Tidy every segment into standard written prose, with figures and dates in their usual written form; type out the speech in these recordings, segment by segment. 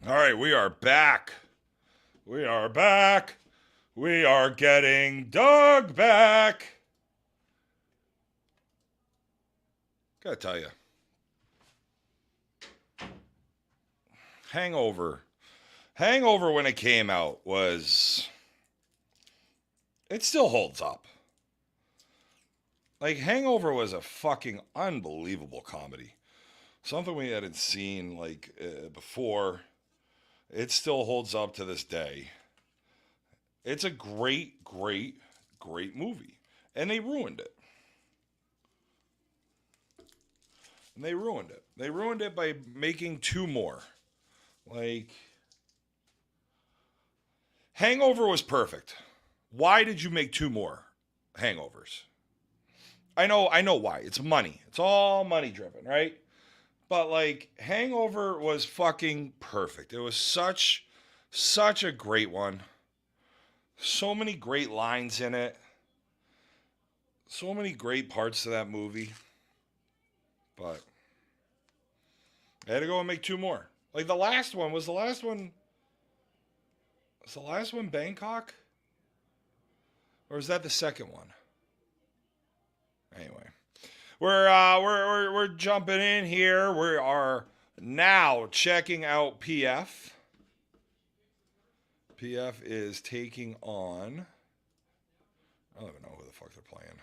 All right, we are back. We are back. We are getting Doug back. Gotta tell you, Hangover. Hangover when it came out was. It still holds up. Like, Hangover was a fucking unbelievable comedy. Something we hadn't seen, before. It still holds up to this day. It's a great, great, great movie. And they ruined it. And they ruined it. They ruined it by making two more. Like, Hangover was perfect. Why did you make two more Hangovers? I know why. It's money. It's all money driven, right? But like, Hangover was fucking perfect. It was such a great one. So many great lines in it. So many great parts to that movie. But I had to go and make two more. Like, the last one was the last one. Was the last one Bangkok? Or is that the second one? Anyway, we're jumping in here. We are now checking out PF. PF is taking on. I don't even know who the fuck they're playing.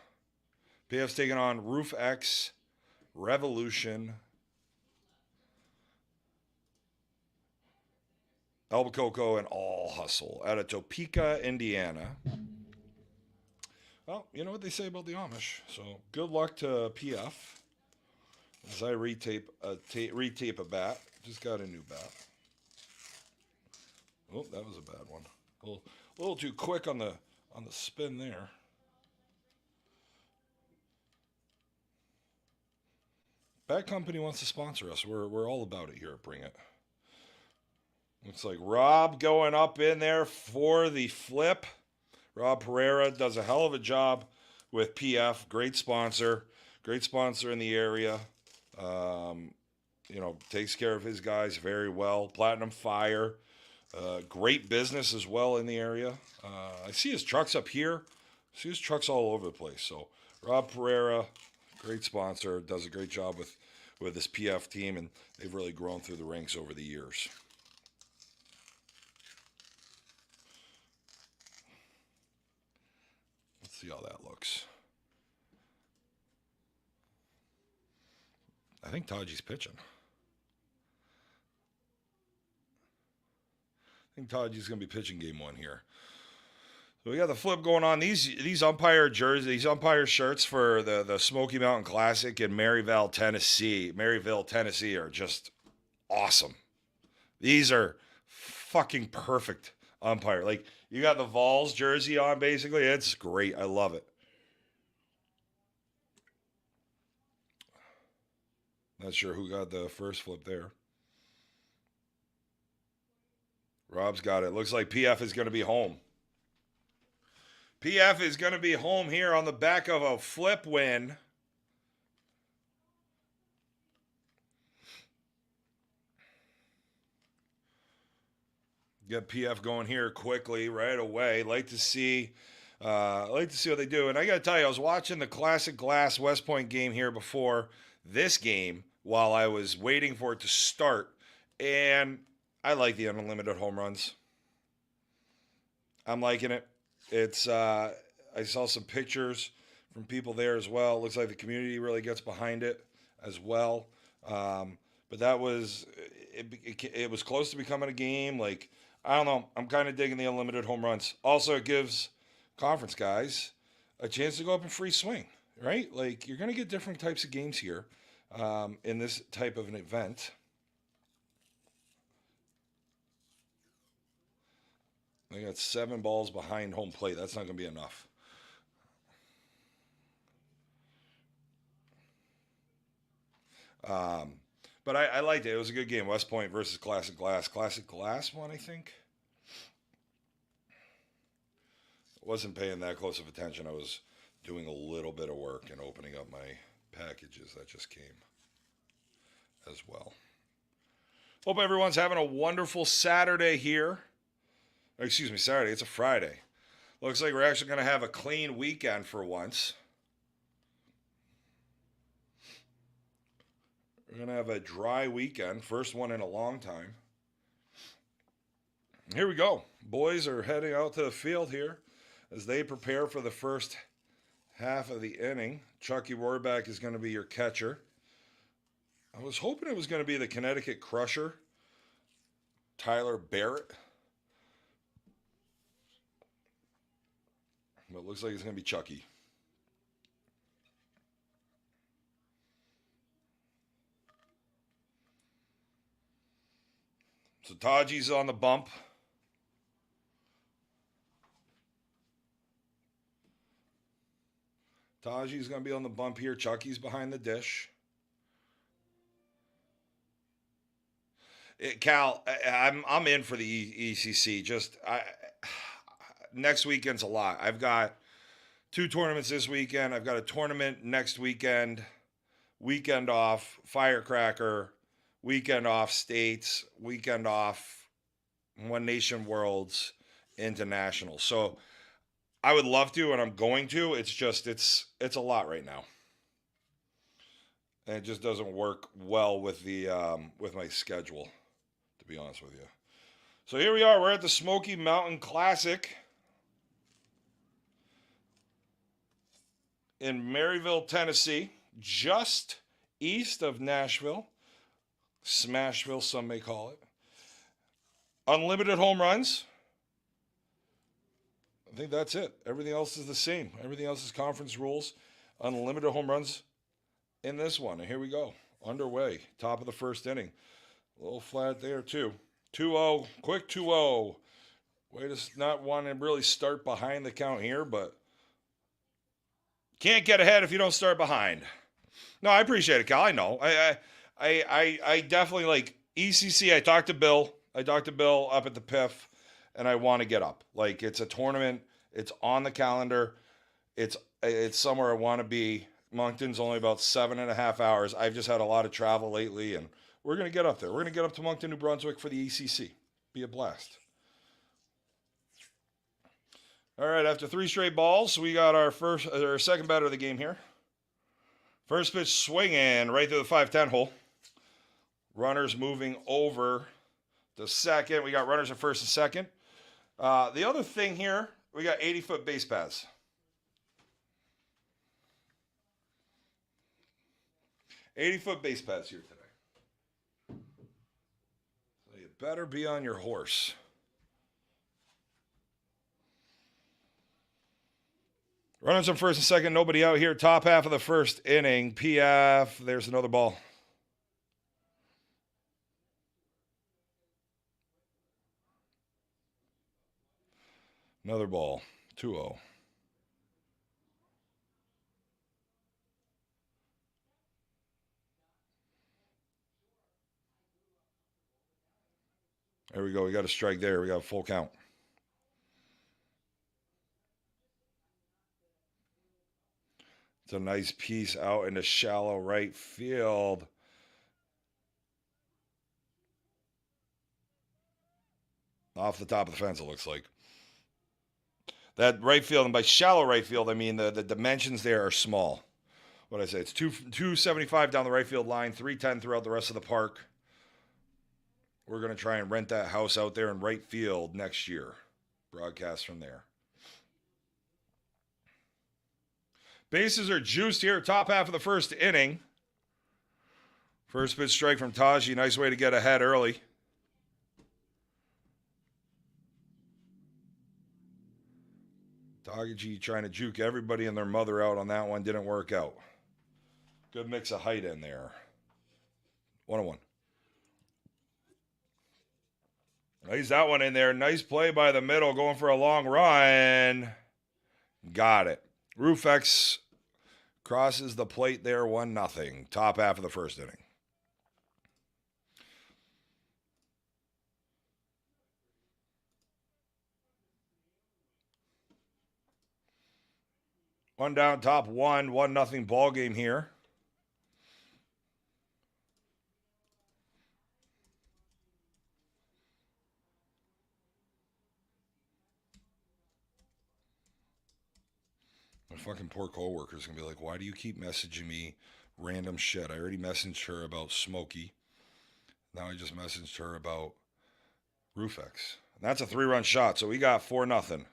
PF's taking on Roof X, Revolution, El Coco, and All Hustle out of Topeka, Indiana. Well, you know what they say about the Amish. So good luck to PF as I retape a bat. Just got a new bat. Oh, that was a bad one. A little too quick on the spin there. Bat Company wants to sponsor us. We're all about it here at Bring It. Looks like Rob going up in there for the flip. Rob Pereira does a hell of a job with PF. Great sponsor in the area. Takes care of his guys very well. Platinum Fire, great business as well in the area. I see his trucks up here. I see his trucks all over the place. So Rob Pereira, great sponsor, does a great job with this PF team, and they've really grown through the ranks over the years. Let's see how that looks. I think Taji's pitching. I think Taji's going to be pitching game one here. So we got the flip going on. These umpire jerseys, these umpire shirts for the Smoky Mountain Classic in Maryville, Tennessee are just awesome. These are fucking perfect umpire. Like, you got the Vols jersey on, basically. It's great. I love it. Not sure who got the first flip there. Rob's got it. Looks like PF is going to be home. PF is going to be home here on the back of a flip win. Get PF going here quickly right away. Like to see what they do. And I got to tell you, I was watching the Classic Glass West Point game here before this game while I was waiting for it to start, and I like the unlimited home runs. I'm liking it. It's I saw some pictures from people there as well. It looks like the community really gets behind it as well. But that was it was close to becoming a game. Like, I don't know. I'm kind of digging the unlimited home runs. Also, it gives conference guys a chance to go up and free swing, right? Like, you're going to get different types of games here in this type of an event. They got 7 balls behind home plate. That's not going to be enough. But I liked it. It was a good game. West Point versus Classic Glass. Classic Glass won, I think. Wasn't paying that close of attention. I was doing a little bit of work and opening up my packages that just came as well. Hope everyone's having a wonderful Saturday here. Excuse me, Saturday. It's a Friday. Looks like we're actually going to have a clean weekend for once. We're going to have a dry weekend. First one in a long time. Here we go. Boys are heading out to the field here as they prepare for the first half of the inning. Chucky Rohrback is going to be your catcher. I was hoping it was going to be the Connecticut Crusher, Tyler Barrett. But it looks like it's going to be Chucky. So Taji's on the bump. Taji's going to be on the bump here. Chucky's behind the dish. Cal, I'm in for the ECC. Next weekend's a lot. I've got 2 tournaments this weekend. I've got a tournament next weekend. Weekend off Firecracker. Weekend off States. Weekend off One Nation Worlds International. So I would love to, and I'm going to. It's just it's a lot right now. And it just doesn't work well with the with my schedule, to be honest with you. So here we are. We're at the Smokey Mountain Classic in Maryville, Tennessee, just east of Nashville. Smashville, some may call it. Unlimited home runs. I think that's it. Everything else is the same. Everything else is conference rules. Unlimited home runs in this one. And here we go. Underway. Top of the first inning. A little flat there, too. 2-0. Quick 2-0. Way to not want to really start behind the count here, but can't get ahead if you don't start behind. No, I appreciate it, Cal. I know. I definitely like ECC. I talked to Bill up at the PIF, and I want to get up. Like, it's a tournament. It's on the calendar. It's somewhere I want to be. Moncton's only about 7.5 hours. I've just had a lot of travel lately, and we're going to get up there. We're going to get up to Moncton, New Brunswick for the ECC. Be a blast. All right, after 3 straight balls, we got our second batter of the game here. First pitch swinging right through the 5-10 hole. Runners moving over to second. We got runners at first and second. The other thing here, we got 80-foot base paths. '80-foot base paths here today. So you better be on your horse. Runners on first and second, nobody out here. Top half of the first inning. PF, there's another ball. Another ball. 2-0. There we go. We got a strike there. We got a full count. It's a nice piece out into shallow right field. Off the top of the fence, it looks like. That right field, and by shallow right field, I mean the dimensions there are small. What did I say? It's 275 down the right field line, 310 throughout the rest of the park. We're going to try and rent that house out there in right field next year. Broadcast from there. Bases are juiced here. Top half of the first inning. First pitch strike from Taji. Nice way to get ahead early. Taji trying to juke everybody and their mother out on that one. Didn't work out. Good mix of height in there. 1-1. He's that one in there. Nice play by the middle, going for a long run. Got it. Rufex crosses the plate there, 1-0. Top half of the first inning. One down, top one, 1-0 ball game here. My fucking poor coworker's gonna be like, why do you keep messaging me random shit? I already messaged her about Smokey. Now I just messaged her about Roofex. And that's a 3-run shot, so we got 4-0.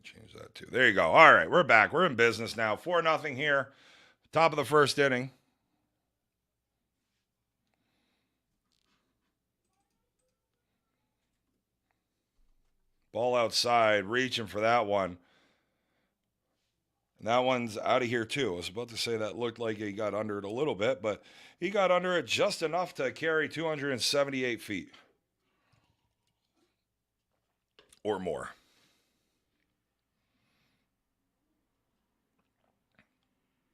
Change that too. There you go. All right, we're back. We're in business now. 4-0 here. Top of the first inning. Ball outside, reaching for that one. And that one's out of here too. I was about to say that looked like he got under it a little bit, but he got under it just enough to carry 278 feet. Or more.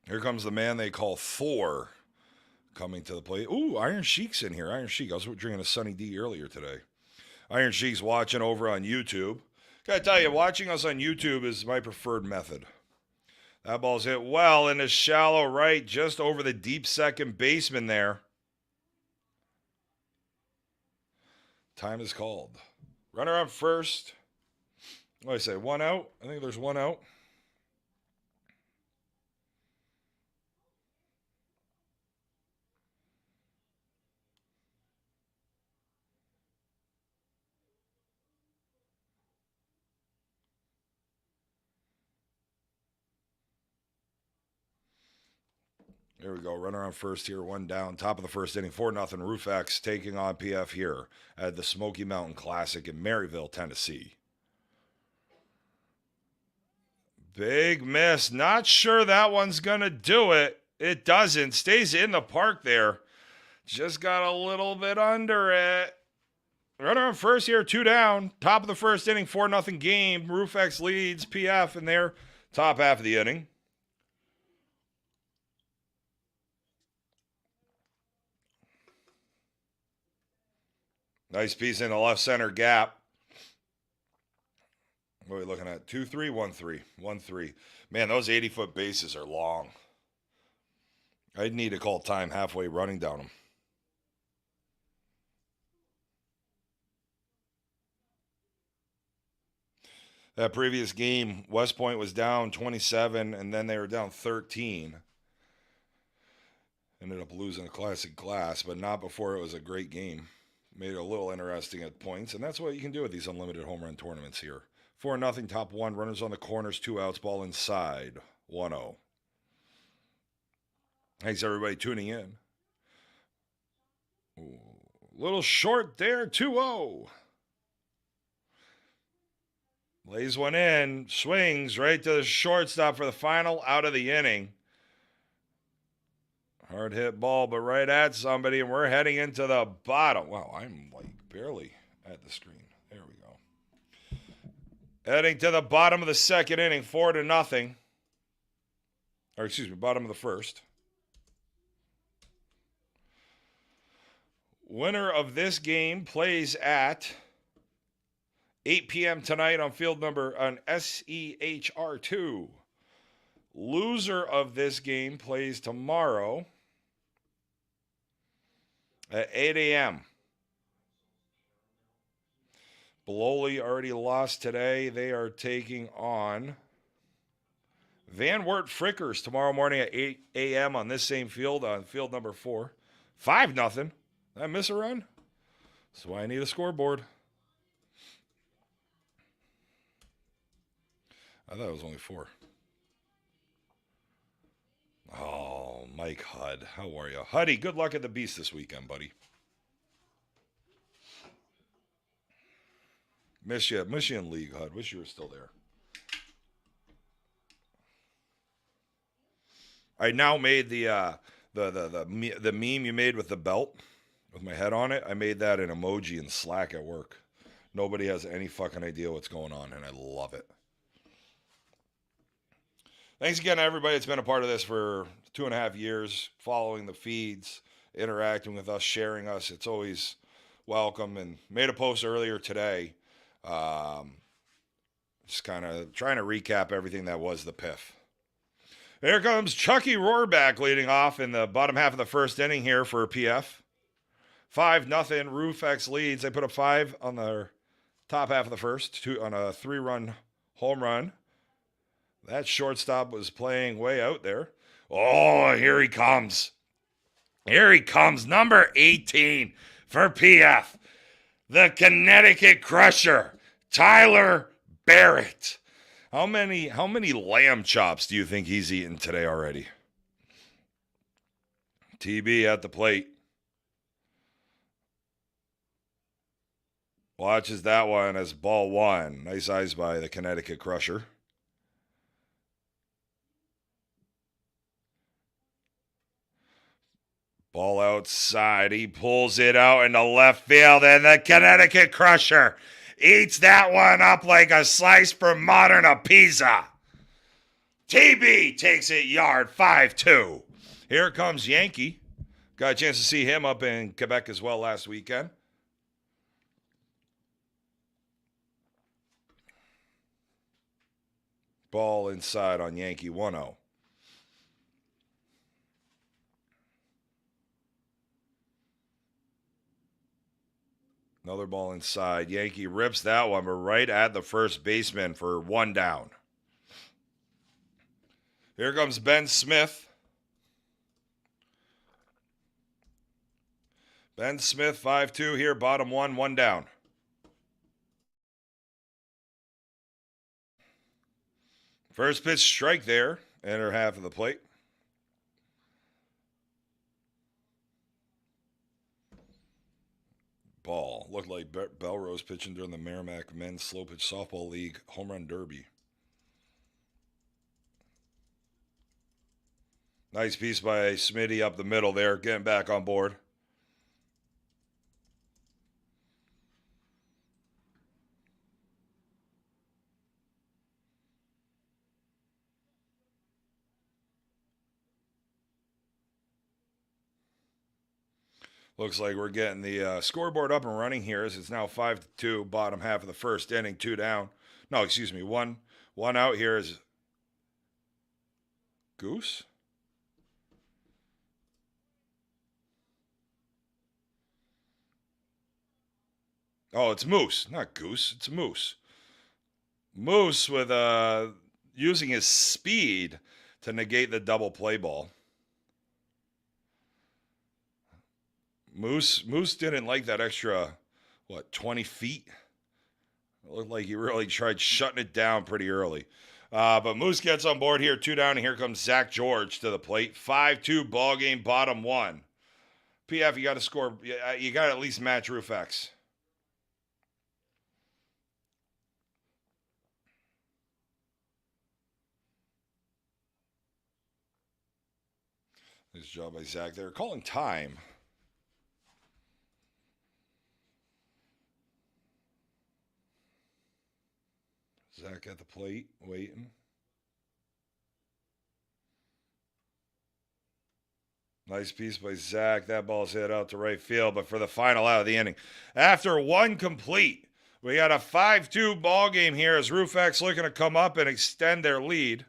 Here comes the man they call Thor coming to the plate. Ooh, Iron Sheik's in here. Iron Sheik. I was drinking a Sunny D earlier today. Iron Sheik's watching over on YouTube. Gotta tell you, watching us on YouTube is my preferred method. That ball's hit well in the shallow right, just over the deep second baseman there. Time is called. Runner on first. What did I say? 1 out? I think there's 1 out. There we go. Runner on first here, 1 down. Top of the first inning, 4-0. Roofex taking on PF here at the Smoky Mountain Classic in Maryville, Tennessee. Big miss. Not sure that one's going to do it. It doesn't. Stays in the park there. Just got a little bit under it. Runner on first here, 2 down. Top of the first inning, 4-0 game. Roofex leads PF in their top half of the inning. Nice piece in the left center gap. What are we looking at? 2-3, 1-3, 1-3. Man, those 80-foot bases are long. I'd need to call time halfway running down them. That previous game, West Point was down 27, and then they were down 13. Ended up losing a classic glass, but not before it was a great game. Made it a little interesting at points, and that's what you can do with these unlimited home run tournaments here. 4-0, top 1, runners on the corners, 2 outs, ball inside, 1-0. Thanks, everybody, tuning in. Ooh, little short there, 2-0. Lays one in, swings right to the shortstop for the final out of the inning. Hard hit ball, but right at somebody, and we're heading into the bottom. Wow, I'm like barely at the screen. There we go. Heading to the bottom of the second inning, 4-0. Or excuse me, bottom of the first. Winner of this game plays at 8 p.m. tonight on field number on SEHR2. Loser of this game plays tomorrow at 8 a.m. Bologna already lost today. They are taking on Van Wert Frickers tomorrow morning at 8 a.m. on this same field, on field number 4. 5-0. Did I miss a run? That's why I need a scoreboard. I thought it was only 4. Oh, Mike Hud. How are you? Huddy, good luck at the Beast this weekend, buddy. Miss you in League, Hud. Wish you were still there. I now made the meme you made with the belt with my head on it. I made that an emoji in Slack at work. Nobody has any fucking idea what's going on, and I love it. Thanks again to everybody that's been a part of this for 2.5 years, following the feeds, interacting with us, sharing us. It's always welcome. And made a post earlier today, just kind of trying to recap everything that was the PIF. Here comes Chucky Rohrback leading off in the bottom half of the first inning here for PF. 5-0. Roofex leads. They put up 5 on the top half of the first, 2 on a 3-run home run. That shortstop was playing way out there. Oh, here he comes. Here he comes, number 18 for PF. The Connecticut Crusher, Tyler Barrett. How many lamb chops do you think he's eaten today already? TB at the plate. Watches that one as ball 1. Nice eyes by the Connecticut Crusher. Ball outside. He pulls it out into left field, and the Connecticut Crusher eats that one up like a slice from Modern Pizza. TB takes it yard 5-2. Here comes Yankee. Got a chance to see him up in Quebec as well last weekend. Ball inside on Yankee 1-0. Another ball inside. Yankee rips that one, but right at the first baseman for 1 down. Here comes Ben Smith. Ben Smith, 5-2 here, bottom 1, 1 down. First pitch strike there, inner half of the plate. Ball. Looked like Belrose pitching during the Merrimack Men's Slow Pitch Softball League Home Run Derby. Nice piece by Smitty up the middle there, getting back on board. Looks like we're getting the scoreboard up and running here as it's now 5-2, bottom half of the first inning, 2 down. No, excuse me, one out here is Goose? Oh, it's Moose, not Goose. It's Moose. Moose with using his speed to negate the double play ball. Moose didn't like that extra, 20 feet? It looked like he really tried shutting it down pretty early. But Moose gets on board here, 2 down, and here comes Zach George to the plate. 5-2 ball game, bottom 1. PF, you got to score. You got to at least match Roofex. Nice job by Zach there. Calling time. Zach at the plate, waiting. Nice piece by Zach. That ball's hit out to right field, but for the final out of the inning. After 1 complete, we got a 5-2 ball game here as Roofex looking to come up and extend their lead.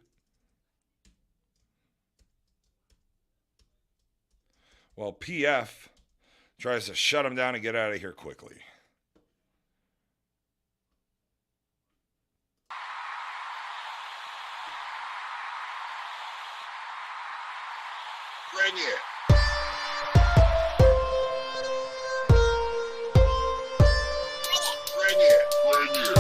While PF tries to shut them down and get out of here quickly. Bring it. Bring it. Bring it.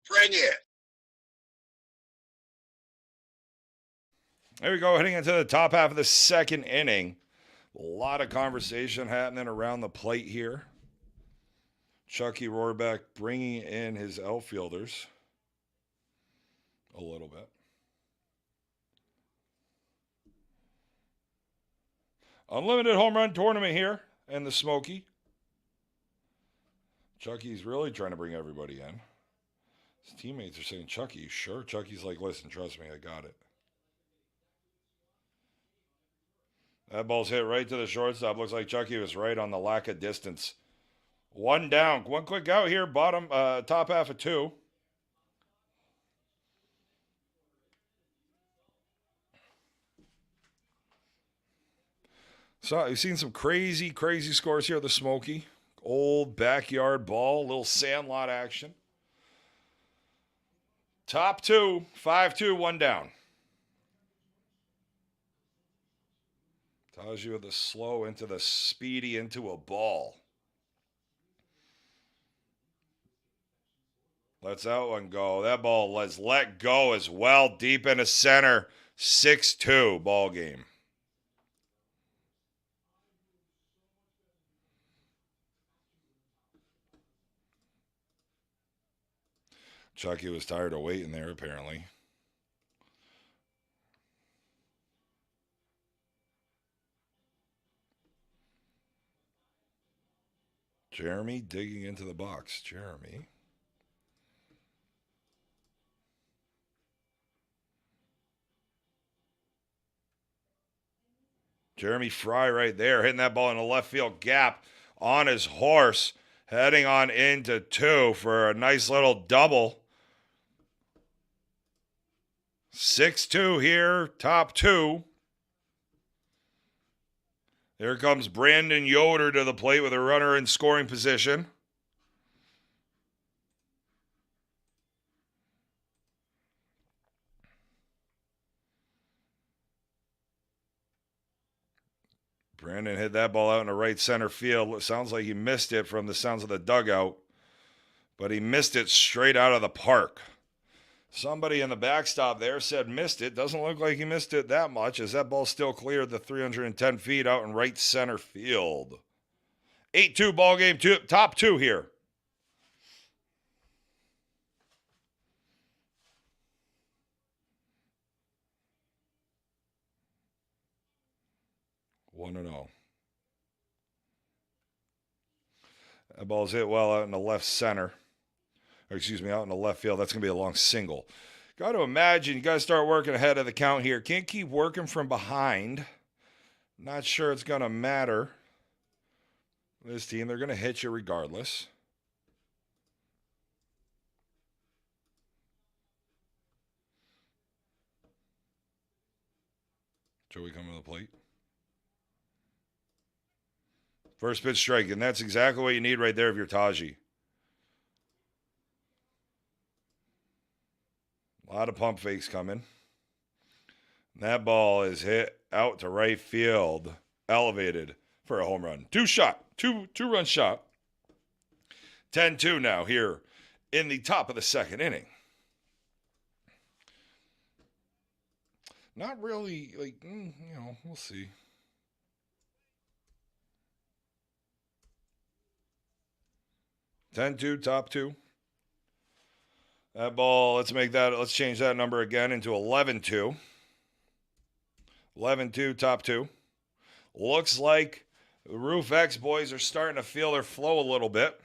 Bring it. There we go, heading into the top half of the second inning. A lot of conversation happening around the plate here. Chucky Rohrback bringing in his outfielders. A little bit. Unlimited home run tournament here and the Smokey. Chucky's really trying to bring everybody in. His teammates are saying, Chucky, you sure? Chucky's like, listen, trust me, I got it. That ball's hit right to the shortstop. Looks like Chucky was right on the lack of distance. One down. One quick out here. Bottom, top half of 2. So you've seen some crazy, crazy scores here at the Smokey. Old backyard ball, little sandlot action. Top 2, 5-2, 1 down. Tells you the slow into the speedy into a ball. Lets that one go. That ball was let go as well, deep into center. 6-2 ball game. Chucky was tired of waiting there, apparently. Jeremy digging into the box. Jeremy. Jeremy Fry right there, hitting that ball in the left field gap on his horse, heading on into 2 for a nice little double. 6-2 here, top 2. Here comes Brandon Yoder to the plate with a runner in scoring position. Brandon hit that ball out in the right center field. It sounds like he missed it from the sounds of the dugout, but he missed it straight out of the park. Somebody in the backstop there said missed it. Doesn't look like he missed it that much, as that ball still cleared the 310 feet out in right center field. 8-2 ball game, top 2 here. One and 0. That ball's hit well out in the left center. Or excuse me, out in the left field. That's going to be a long single. Got to imagine you got to start working ahead of the count here. Can't keep working from behind. Not sure it's going to matter. This team, they're going to hit you regardless. Joey coming to the plate. First pitch strike, and that's exactly what you need right there if you're Taji. A lot of pump fakes coming. That ball is hit out to right field, elevated for a home run. Two-run shot. 10-2 now here in the top of the second inning. Not really, we'll see. Ten-two, top 2. That ball, let's change that number again into 11-2. 11-2, top 2. Looks like the Roof X boys are starting to feel their flow a little bit.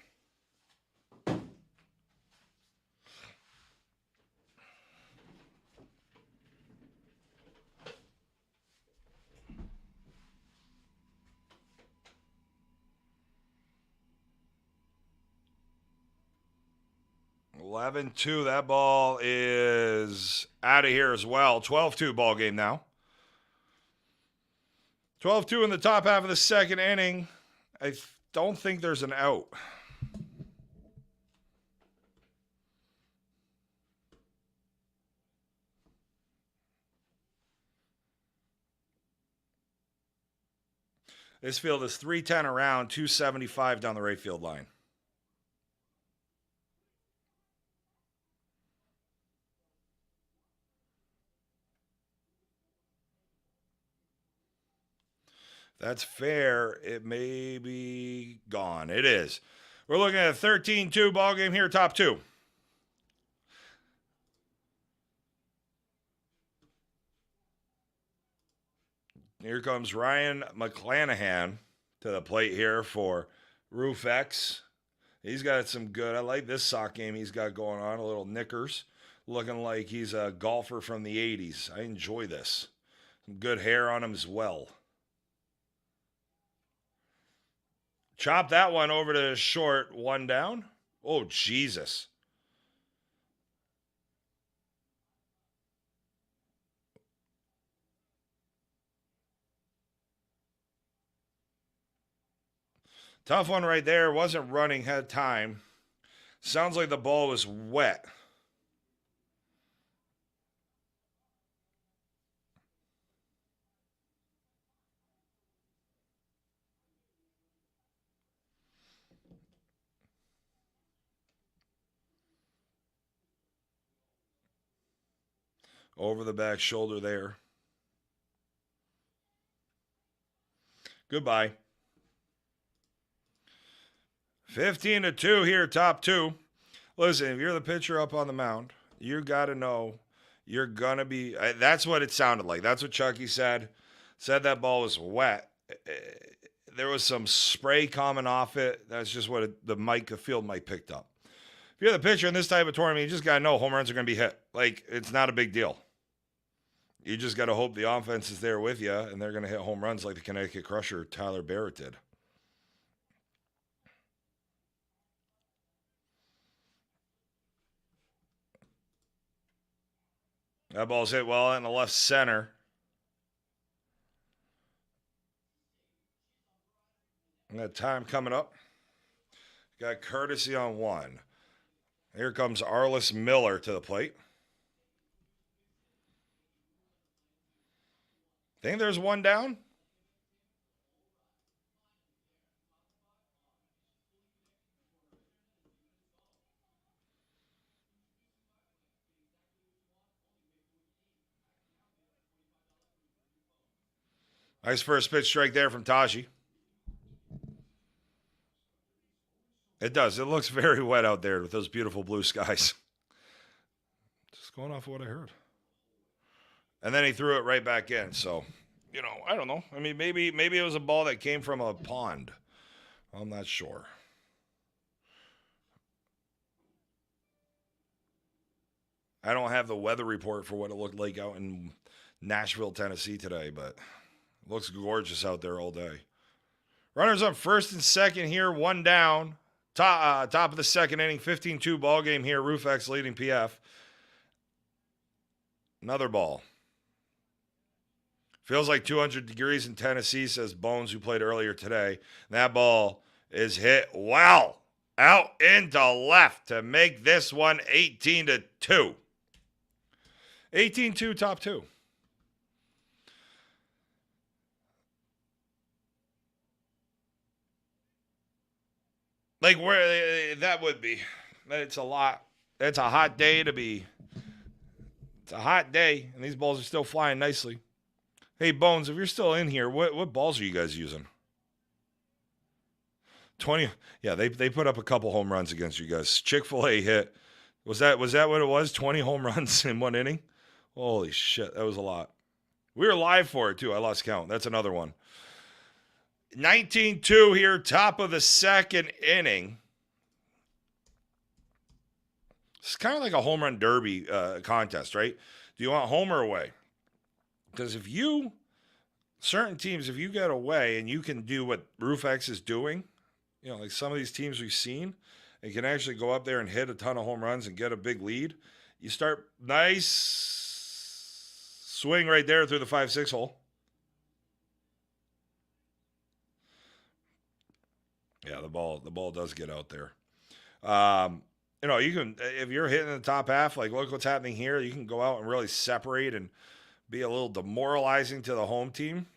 $11-2. That ball is out of here as well. 12-2 ball game now. 12-2 in the top half of the second inning. I don't think there's an out. This field is 310 around, 275 down the right field line. That's fair. It may be gone. It is. We're looking at a 13-2 ball game here, top 2. Here comes Ryan McClanahan to the plate here for Roof X. He's got some good. I like this sock game he's got going on. A little knickers, looking like he's a golfer from the 80s. I enjoy this. Some good hair on him as well. Chop that one over to short. One down. Oh, Jesus. Tough one right there. Wasn't running, had time. Sounds like the ball was wet. Over the back shoulder there. Goodbye. 15-2 here, top two. Listen, if you're the pitcher up on the mound, you got to know you're going to be. That's what it sounded like. That's what Chucky said. Said that ball was wet. There was some spray coming off it. That's just what the field mic picked up. If you're the pitcher in this type of tournament, you just got to know home runs are going to be hit. Like, it's not a big deal. You just got to hope the offense is there with you, and they're going to hit home runs like the Connecticut Crusher Tyler Barrett did. That ball's hit well in the left center. And that time coming up. Got courtesy on one. Here comes Arliss Miller to the plate. Think there's one down? Nice first pitch strike there from Taji. It does. It looks very wet out there with those beautiful blue skies. Just going off of what I heard. And then he threw it right back in. So, I don't know. I mean, maybe it was a ball that came from a pond. I'm not sure. I don't have the weather report for what it looked like out in Nashville, Tennessee today, but it looks gorgeous out there all day. Runners up first and second here, one down. Top of the second inning, 15-2 ball game here. Roof X leading PF. Another ball. Feels like 200 degrees in Tennessee, says Bones, who played earlier today. That ball is hit well out into left to make this one 18-2. 18-2, top two. Like where that would be. It's a lot. It's a hot day to be. It's a hot day, and these balls are still flying nicely. Hey, Bones, if you're still in here, what balls are you guys using? 20. Yeah, they put up a couple home runs against you guys. Chick-fil-A hit. Was that what it was? 20 home runs in one inning? Holy shit, that was a lot. We were live for it, too. I lost count. That's another one. 19-2 here, top of the second inning. It's kind of like a home run derby contest, right? Do you want home or away? Because certain teams, if you get away and you can do what Roof X is doing, like some of these teams we've seen, and can actually go up there and hit a ton of home runs and get a big lead, you start nice swing right there through the 5-6 hole. Yeah, the ball does get out there. You can, if you're hitting the top half, like look what's happening here, you can go out and really separate and be a little demoralizing to the home team.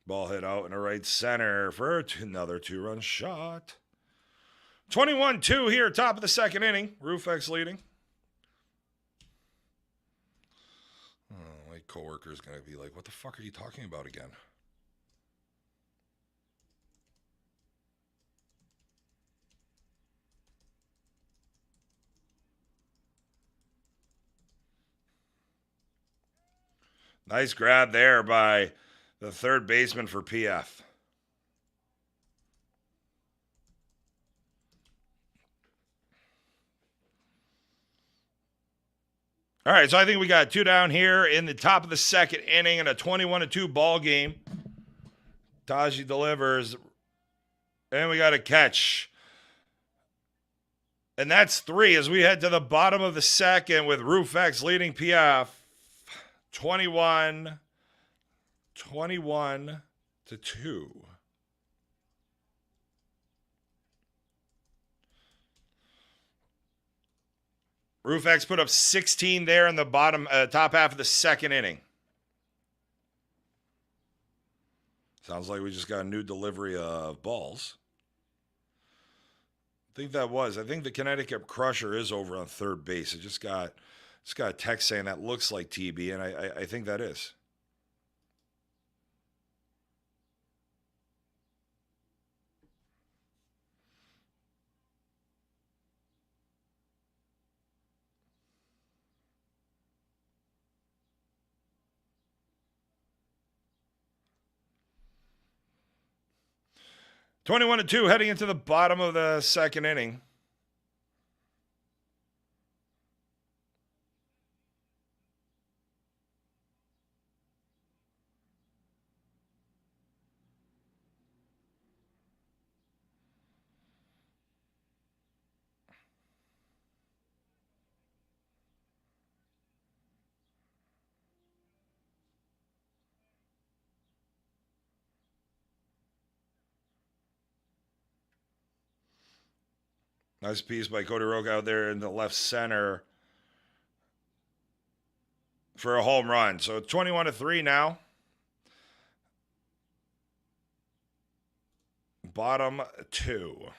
Ball hit out in the right center for another 2-run shot. 21-2 here, top of the second inning. Roof X leading. My coworker is going to be like, what the fuck are you talking about again? Nice grab there by the third baseman for PF. All right, so I think we got two down here in the top of the second inning in a 21-2 ball game. Taji delivers, and we got a catch. And that's three as we head to the bottom of the second with Rufex leading PF 21 to 2. Rufex put up 16 there in the top half of the second inning. Sounds like we just got a new delivery of balls. I think the Connecticut Crusher is over on third base. I just got a text saying that looks like TB, and I think that is. Twenty-one to 2 heading into the bottom of the second inning. Nice piece by Cody Roque out there in the left center for a home run. So 21 to 3 now. Bottom 2.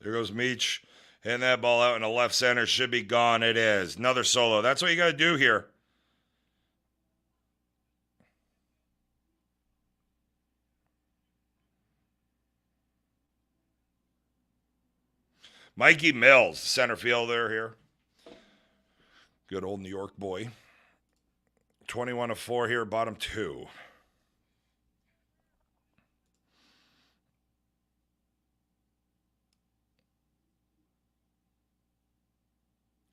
There goes Meach. Hitting that ball out in the left center. Should be gone. It is. Another solo. That's what you got to do here. Mikey Mills, center fielder here. Good old New York boy. 21 to 4 here, bottom 2.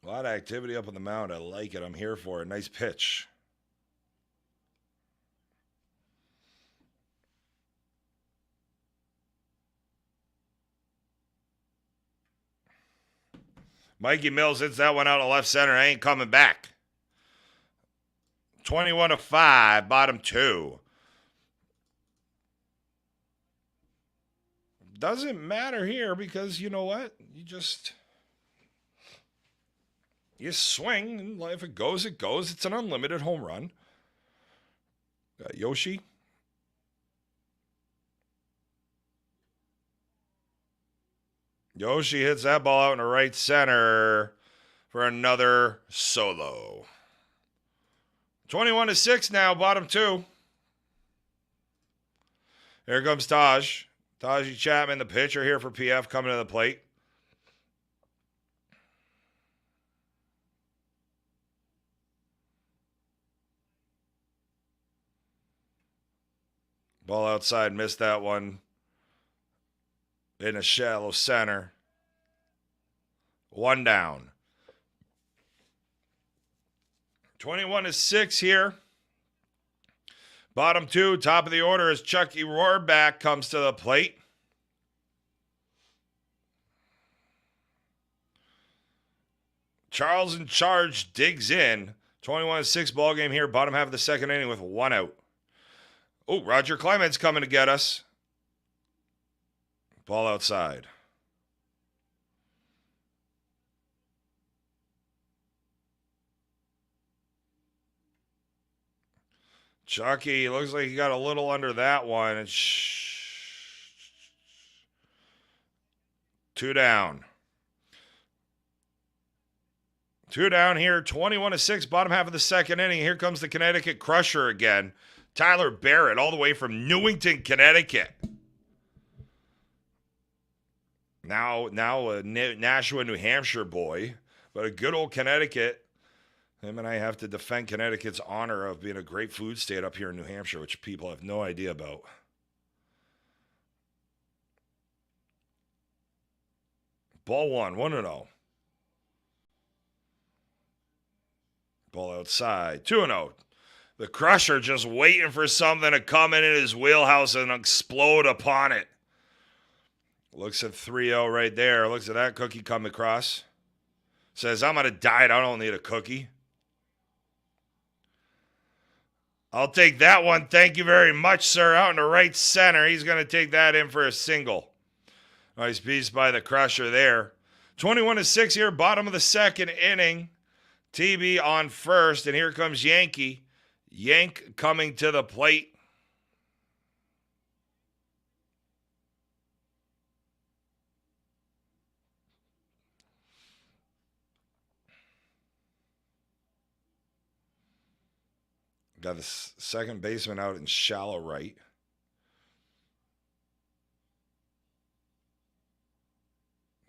A lot of activity up on the mound. I like it. I'm here for it. Nice pitch. Mikey Mills hits that one out of left center. I ain't coming back. 21 to 5, bottom 2. Doesn't matter here because you know what? You swing, and if it goes, it goes. It's an unlimited home run. Got Yoshi. Yoshi hits that ball out in the right center for another solo. 21 to 6 now, bottom 2. Here comes Taji Chapman, the pitcher here for PF, coming to the plate. Ball outside, missed that one. In a shallow center. 1 down. 21 to 6 here. Bottom 2, top of the order as Chucky Rohrback comes to the plate. Charles in charge digs in. 21 to 6 ball game here. Bottom half of the second inning with 1 out. Oh, Roger Clement's coming to get us. Ball outside. Chucky looks like he got a little under that one. Two down. Two down here, 21-6, bottom half of the second inning. Here comes the Connecticut Crusher again. Tyler Barrett, all the way from Newington, Connecticut. Now a Nashua, New Hampshire boy, but a good old Connecticut. Him and I have to defend Connecticut's honor of being a great food state up here in New Hampshire, which people have no idea about. Ball one, 1-0. Ball outside, 2-0. The Crusher just waiting for something to come in his wheelhouse and explode upon it. Looks at 3-0 right there. Looks at that cookie come across. Says, I'm on a diet. I don't need a cookie. I'll take that one. Thank you very much, sir. Out in the right center. He's going to take that in for a single. Nice piece by the Crusher there. 21-6 here, bottom of the second inning. TB on first, and here comes Yankee. Yank coming to the plate. Got the second baseman out in shallow right.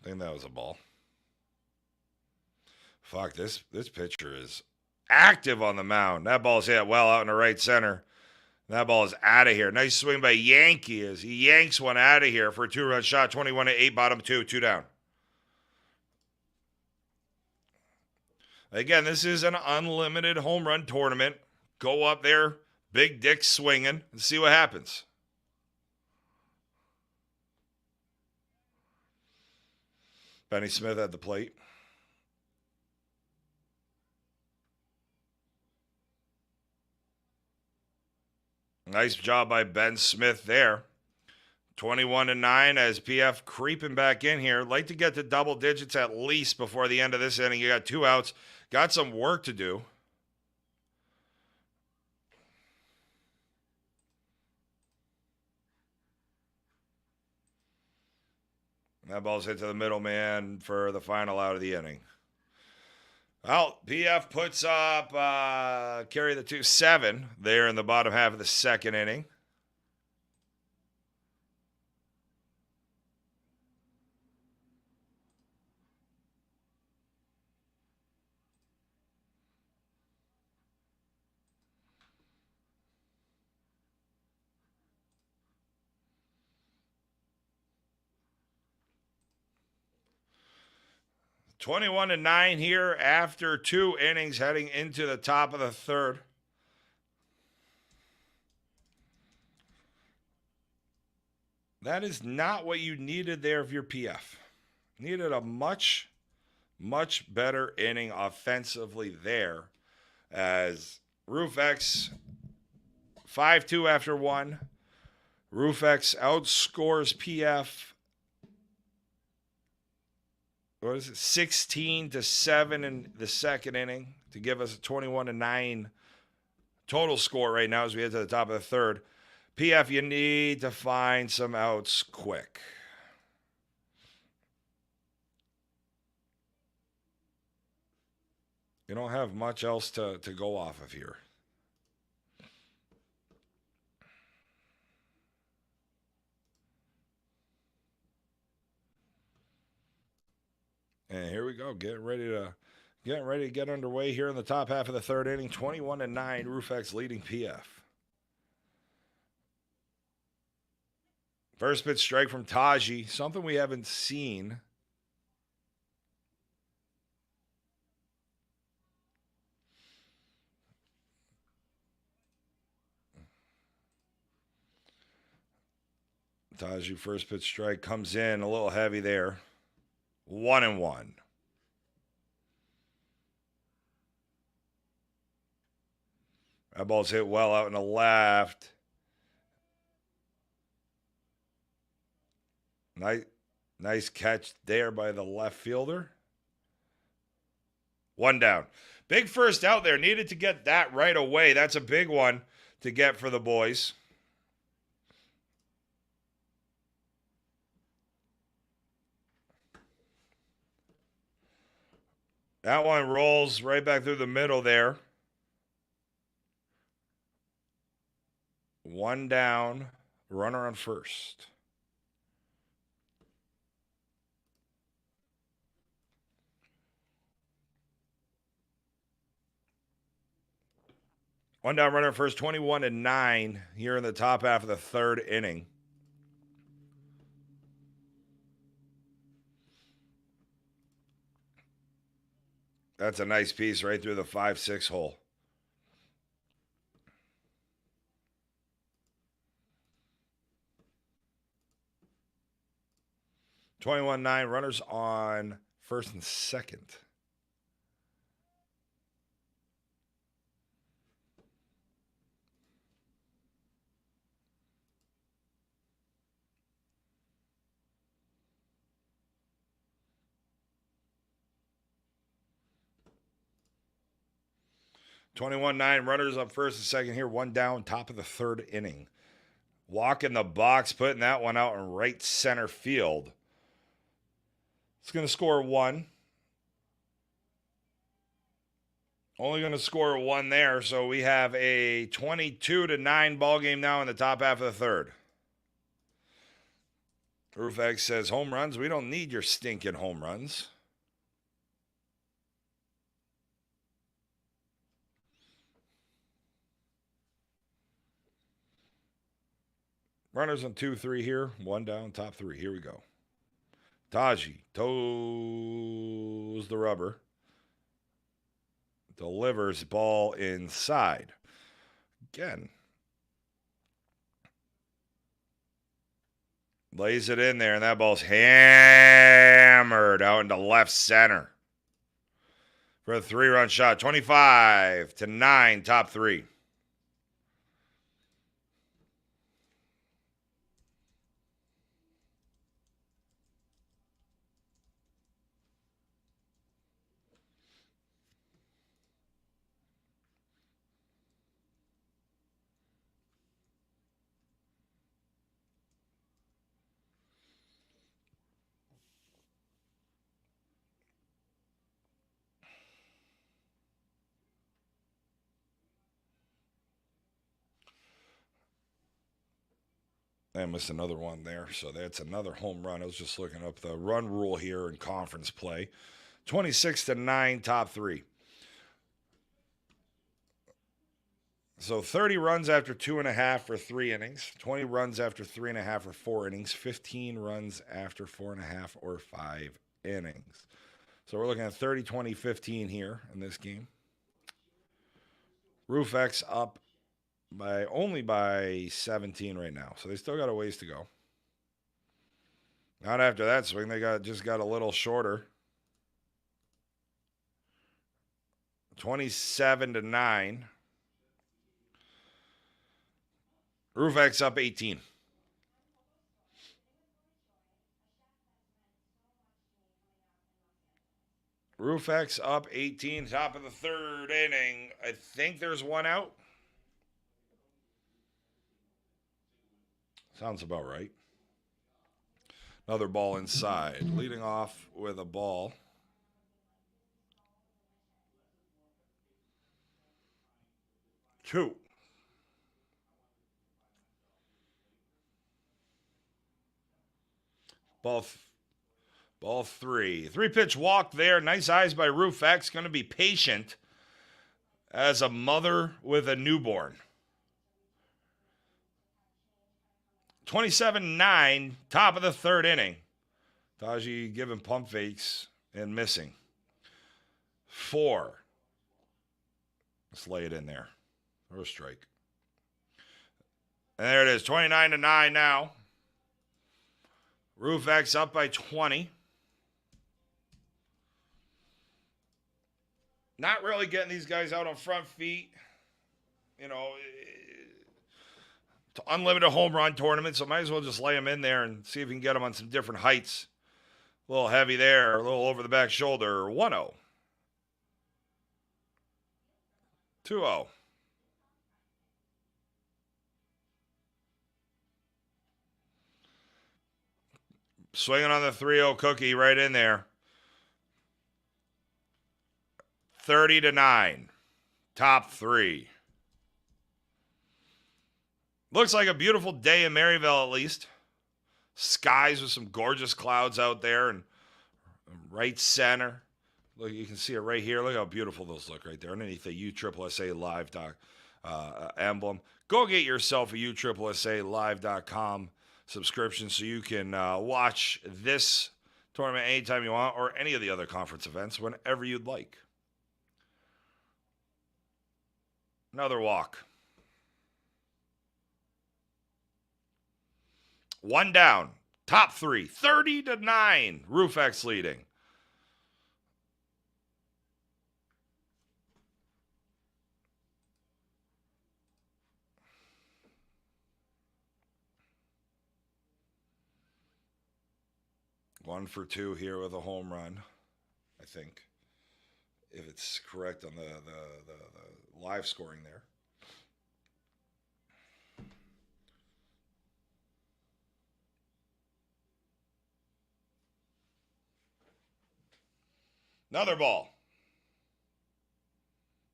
I think that was a ball. Fuck, this pitcher is active on the mound. That ball's hit well out in the right center. That ball is out of here. Nice swing by Yankee as he yanks one out of here for a 2-run shot. 21-8, bottom two down. Again, this is an unlimited home run tournament. Go up there, big dick swinging, and see what happens. Benny Smith at the plate. Nice job by Ben Smith there. 21-9 as PF creeping back in here. Like to get to double digits at least before the end of this inning. You got 2 outs. Got some work to do. That ball's hit to the middleman for the final out of the inning. Well, PF puts up carry the 2-7 there in the bottom half of the second inning. (21-9) here after 2 innings, heading into the top of the third. That is not what you needed there of your PF. Needed a much, much better inning offensively there, as Roofx 5-2 after 1. Roofx outscores PF. What is it? 16-7 in the second inning to give us a 21-9 total score right now as we head to the top of the third. PF, you need to find some outs quick. You don't have much else to go off of here. And here we go, getting ready to get underway here in the top half of the third inning. 21-9, Roofx leading PF. First pitch strike from Taji, something we haven't seen. Taji, first pitch strike, comes in a little heavy there. 1-1. That ball's hit well out in the left. Nice catch there by the left fielder. 1 down. Big first out there. Needed to get that right away. That's a big one to get for the boys. That one rolls right back through the middle there. One down, runner on first. One down, runner first, 21-9 here in the top half of the third inning. That's a nice piece right through the 5-6 hole. (21-9) runners on first and second. (21-9) runners up first and second here. One down, top of the third inning. Walk in the box, putting that one out in right center field. It's going to score one. Only going to score one there, so we have a 22-9 ball game now in the top half of the third. Rufex says, home runs? We don't need your stinking home runs. Runners on 2-3 here. One down, top three. Here we go. Taji toes the rubber. Delivers ball inside. Again. Lays it in there, and that ball's hammered out into left center. For a 3-run shot. 25-9, top three. I missed another one there, so that's another home run. I was just looking up the run rule here in conference play. 26-9, top three. So 30 runs after 2.5 for 3 innings, 20 runs after 3.5 for 4 innings, 15 runs after 4.5 or 5 innings. So we're looking at 30, 20, 15 here in this game. Rufex up by only by 17 right now. So they still got a ways to go. Not after that swing. They just got a little shorter. 27-9. Rufex up 18. Rufex up 18, top of the third inning. I think there's one out. Sounds about right. Another ball inside. Leading off with a ball. Two. Ball three. 3-pitch walk there. Nice eyes by Rufex. Going to be patient as a mother with a newborn. 27-9, top of the third inning. Taji giving pump fakes and missing. 4. Let's lay it in there. Or a strike. And there it is, 29-9 now. Rufex up by 20. Not really getting these guys out on front feet. You know, to unlimited home run tournament, so might as well just lay them in there and see if we can get them on some different heights. A little heavy there, a little over the back shoulder. 1-0. 2-0. Swinging on the 3-0 cookie right in there. 30-9. Top 3. Looks like a beautiful day in Maryville, at least. Skies with some gorgeous clouds out there and right center. Look, you can see it right here. Look how beautiful those look right there underneath the USSSA Live emblem. Go get yourself a USSSA subscription so you can watch this tournament anytime you want or any of the other conference events whenever you'd like. Another walk. 1 down. Top 3. 30-9. Roofx leading. One for 2 here with a home run, I think, if it's correct on the live scoring there. Another ball.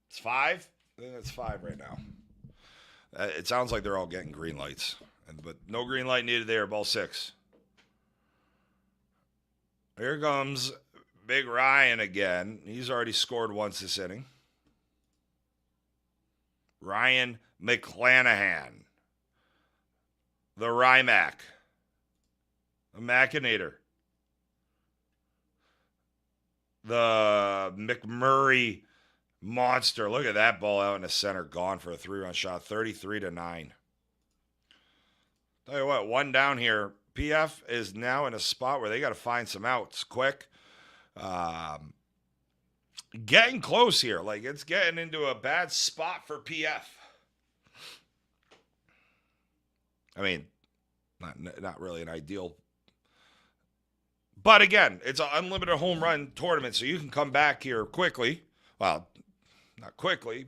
It's 5. I think it's 5 right now. It sounds like they're all getting green lights, but no green light needed there. Ball 6. Here comes Big Ryan again. He's already scored once this inning. Ryan McClanahan. The Rymac. The Machinator. The McMurray monster. Look at that ball out in the center. Gone for a 3-run shot. 33-9. Tell you what, 1 down here. PF is now in a spot where they got to find some outs quick. Getting close here. Like, it's getting into a bad spot for PF. I mean, not really an ideal. But again, it's an unlimited home run tournament, so you can come back here quickly. Well, not quickly,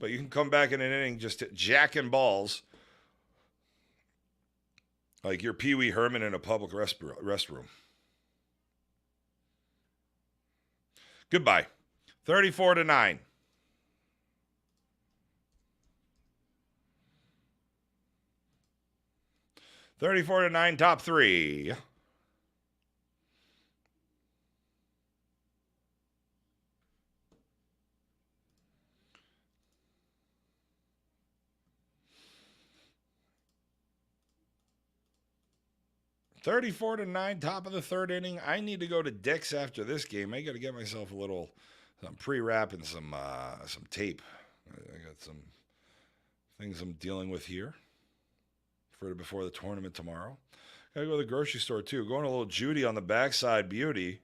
but you can come back in an inning just jacking balls. Like you're Pee Wee Herman in a public restroom. Goodbye. 34-9. Top 3. $34-9, top of the 3rd inning. I need to go to Dick's after this game. I got to get myself a little pre-wrap and some tape. I got some things I'm dealing with here before the tournament tomorrow. Got to go to the grocery store too. Going a little Judy on the backside beauty,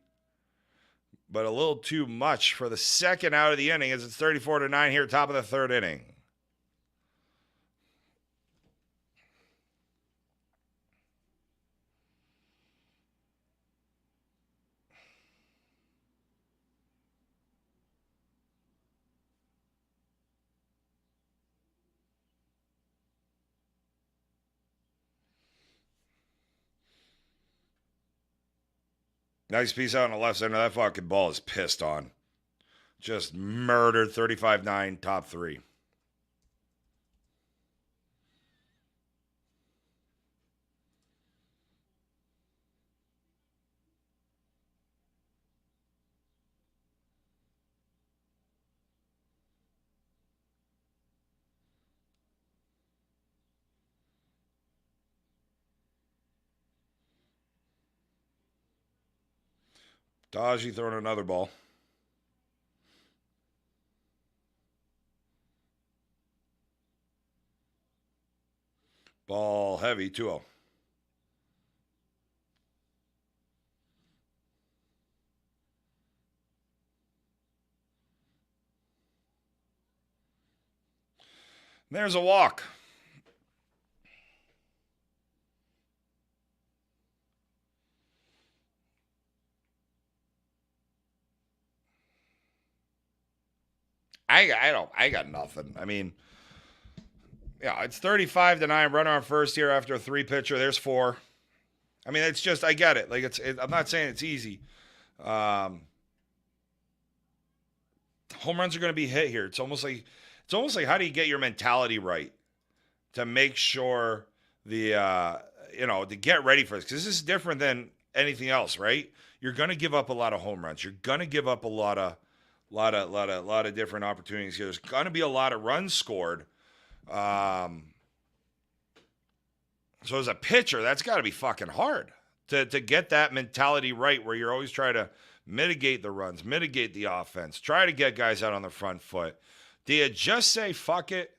but a little too much for the second out of the inning as it's 34-9 here, top of the 3rd inning. Nice piece out on the left center. That fucking ball is pissed on. Just murdered. 35-9, top 3. Dodgy throwing another ball. Ball heavy, 2-0. There's a walk. I got nothing. I mean, yeah, it's 35-9. Runner on first here after a 3-pitcher. There's 4. I mean, it's just, I get it. Like I'm not saying it's easy. 10 home runs are going to be hit here. It's almost like how do you get your mentality right to make sure to get ready for this, because this is different than anything else, right? You're going to give up a lot of home runs. You're going to give up a lot of different opportunities here. There's going to be a lot of runs scored. So as a pitcher, that's got to be fucking hard to get that mentality right, where you're always trying to mitigate the runs, mitigate the offense, try to get guys out on the front foot. Do you just say fuck it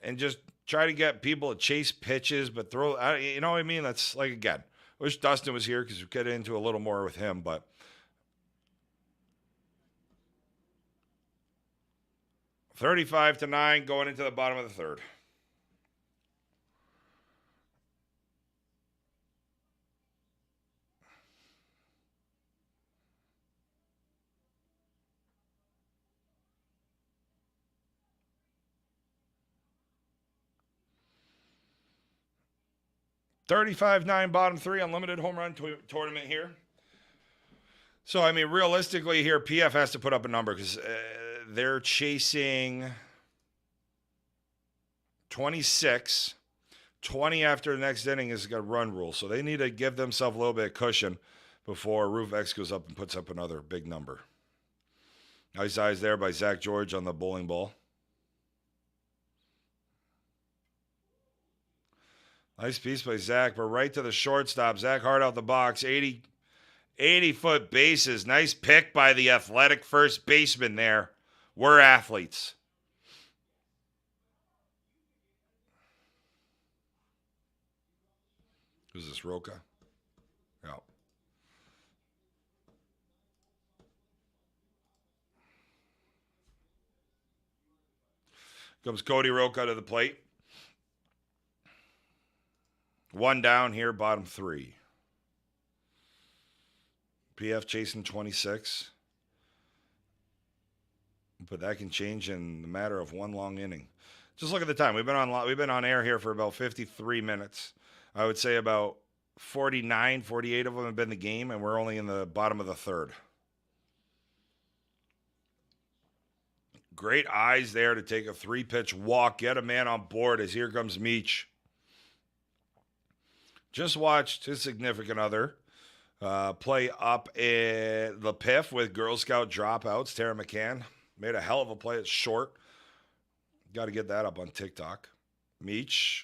and just try to get people to chase pitches, but throw, you know what I mean? That's like, again, I wish Dustin was here because we get into a little more with him, but 35-9 going into the bottom of the third. $35-9 bottom three, unlimited home run tournament here. So, I mean, realistically here, PF has to put up a number because they're chasing 26. 20 after the next inning is a run rule. So they need to give themselves a little bit of cushion before Roof X goes up and puts up another big number. Nice eyes there by Zach George on the bowling ball. Nice piece by Zach, but right to the shortstop. Zach hard out the box. 80-foot bases. Nice pick by the athletic first baseman there. We're athletes. Who's this, Roca? Yeah. Comes Cody Roca to the plate. One down here, bottom three. PF chasing 26. But that can change in the matter of one long inning. Just look at the time. We've been on air here for about 53 minutes. I would say about 49, 48 of them have been the game, and we're only in the bottom of the third. Great eyes there to take a 3-pitch walk, get a man on board as here comes Meach. Just watched his significant other play up in the PIF with Girl Scout dropouts. Tara McCann made a hell of a play. It's short. Got to get that up on TikTok. Meach.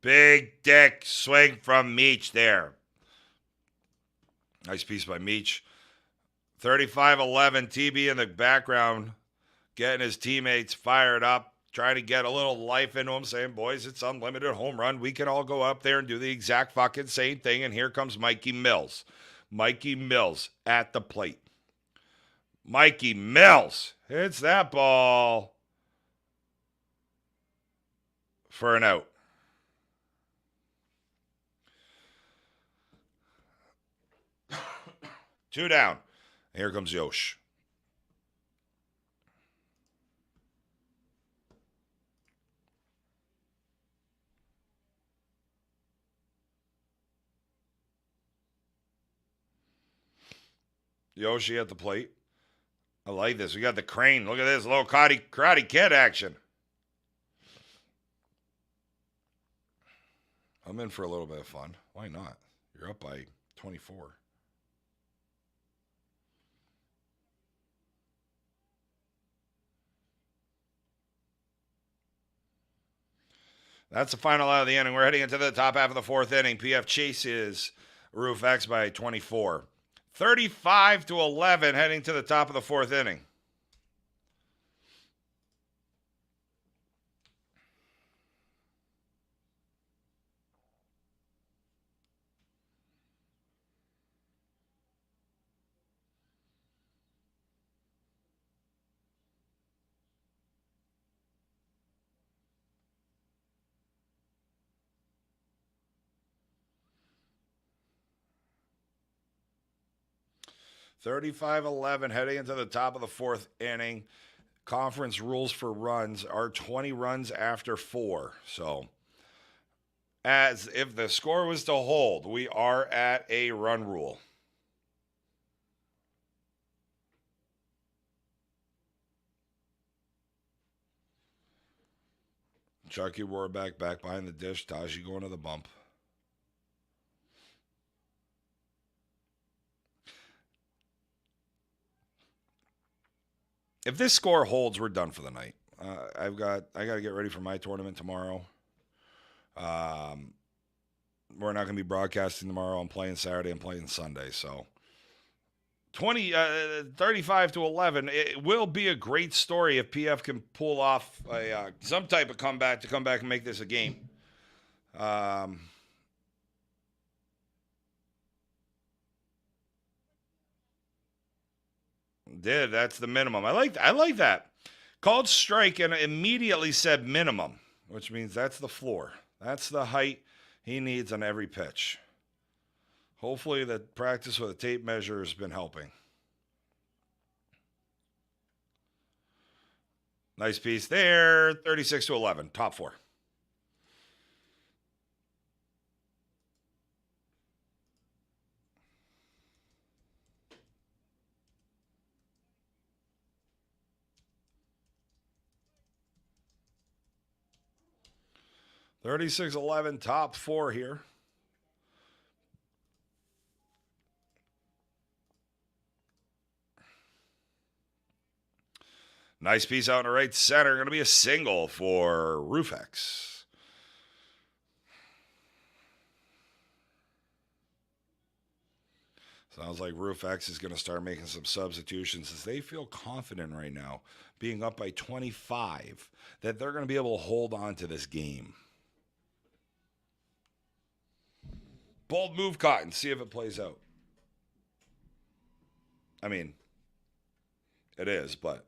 Big dick swing from Meach there. Nice piece by Meach. 35-11, TB in the background, getting his teammates fired up, trying to get a little life into them, saying, boys, it's unlimited home run. We can all go up there and do the exact fucking same thing. And here comes Mikey Mills. Mikey Mills at the plate. Mikey Mills hits that ball for an out. Two down. Here comes Yosh. Yoshi at the plate. I like this. We got the crane. Look at this little karate kid action. I'm in for a little bit of fun. Why not? You're up by 24. That's the final out of the inning. We're heading into the top half of the fourth inning. PF chases Roof X by 24. 35-11 heading to the top of the fourth inning. $35-11 heading into the top of the fourth inning. Conference rules for runs are 20 runs after 4. So, as if the score was to hold, we are at a run rule. Chucky Warback back behind the dish. Taji going to the bump. If this score holds, we're done for the night. I got to get ready for my tournament tomorrow. We're not going to be broadcasting tomorrow. I'm playing Saturday. I'm playing Sunday. So 35 to 11. It will be a great story if PF can pull off some type of comeback to come back and make this a game. That's the minimum. I like that. Called strike and immediately said minimum, which means that's the floor. That's the height he needs on every pitch. Hopefully the practice with a tape measure has been helping. Nice piece there. 36 to 11. Top four. $36-11, top four here. Nice piece out in the right center. Going to be a single for Rufex. Sounds like Rufex is going to start making some substitutions as they feel confident right now, being up by 25, that they're going to be able to hold on to this game. Bold move, Cotton. See if it plays out. I mean, it is, but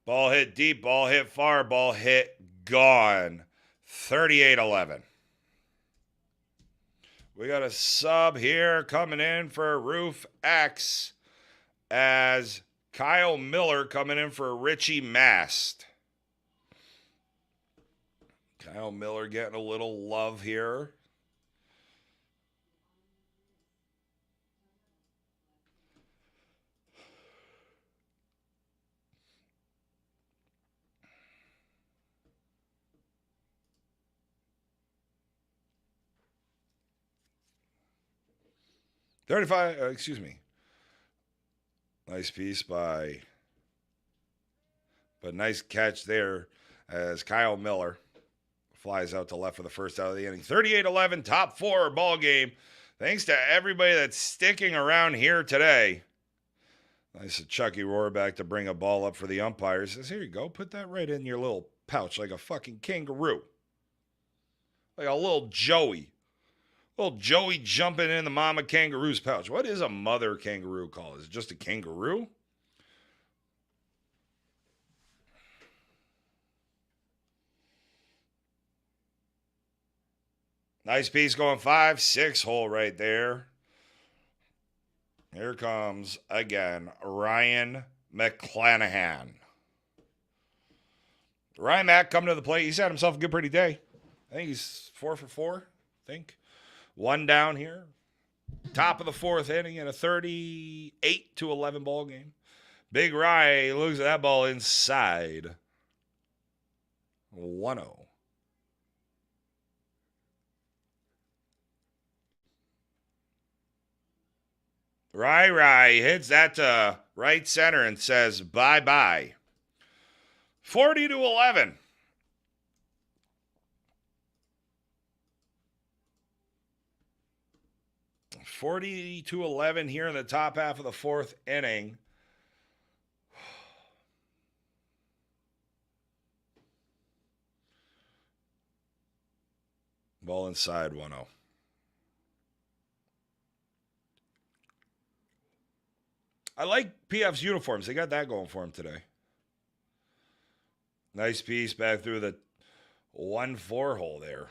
ball hit deep, ball hit far, ball hit gone. 38-11. We got a sub here coming in for Roof X as Kyle Miller coming in for Richie Mast. Kyle Miller getting a little love here. Nice piece but nice catch there as Kyle Miller flies out to left for the first out of the inning. 38-11, top four ball game. Thanks to everybody that's sticking around here today. Nice of Chucky Rohrback to bring a ball up for the umpires. Says, here you go. Put that right in your little pouch like a fucking kangaroo. Like a little Joey. Little Joey jumping in the mama kangaroo's pouch. What is a mother kangaroo called? Is it just a kangaroo? Nice piece going 5-6 hole right there. Here comes, again, Ryan McClanahan. Ryan Mack coming to the plate. He's had himself a good pretty day. I think he's 4 for 4, I think. One down here. Top of the fourth inning in a 38-11 ball game. Big Rye looks at that ball inside. 1-0. Rye hits that to right center and says bye-bye. 40-11. $40-11 here in the top half of the fourth inning. Ball inside 1-0. I like PF's uniforms. They got that going for him today. Nice piece back through the 1-4 hole there.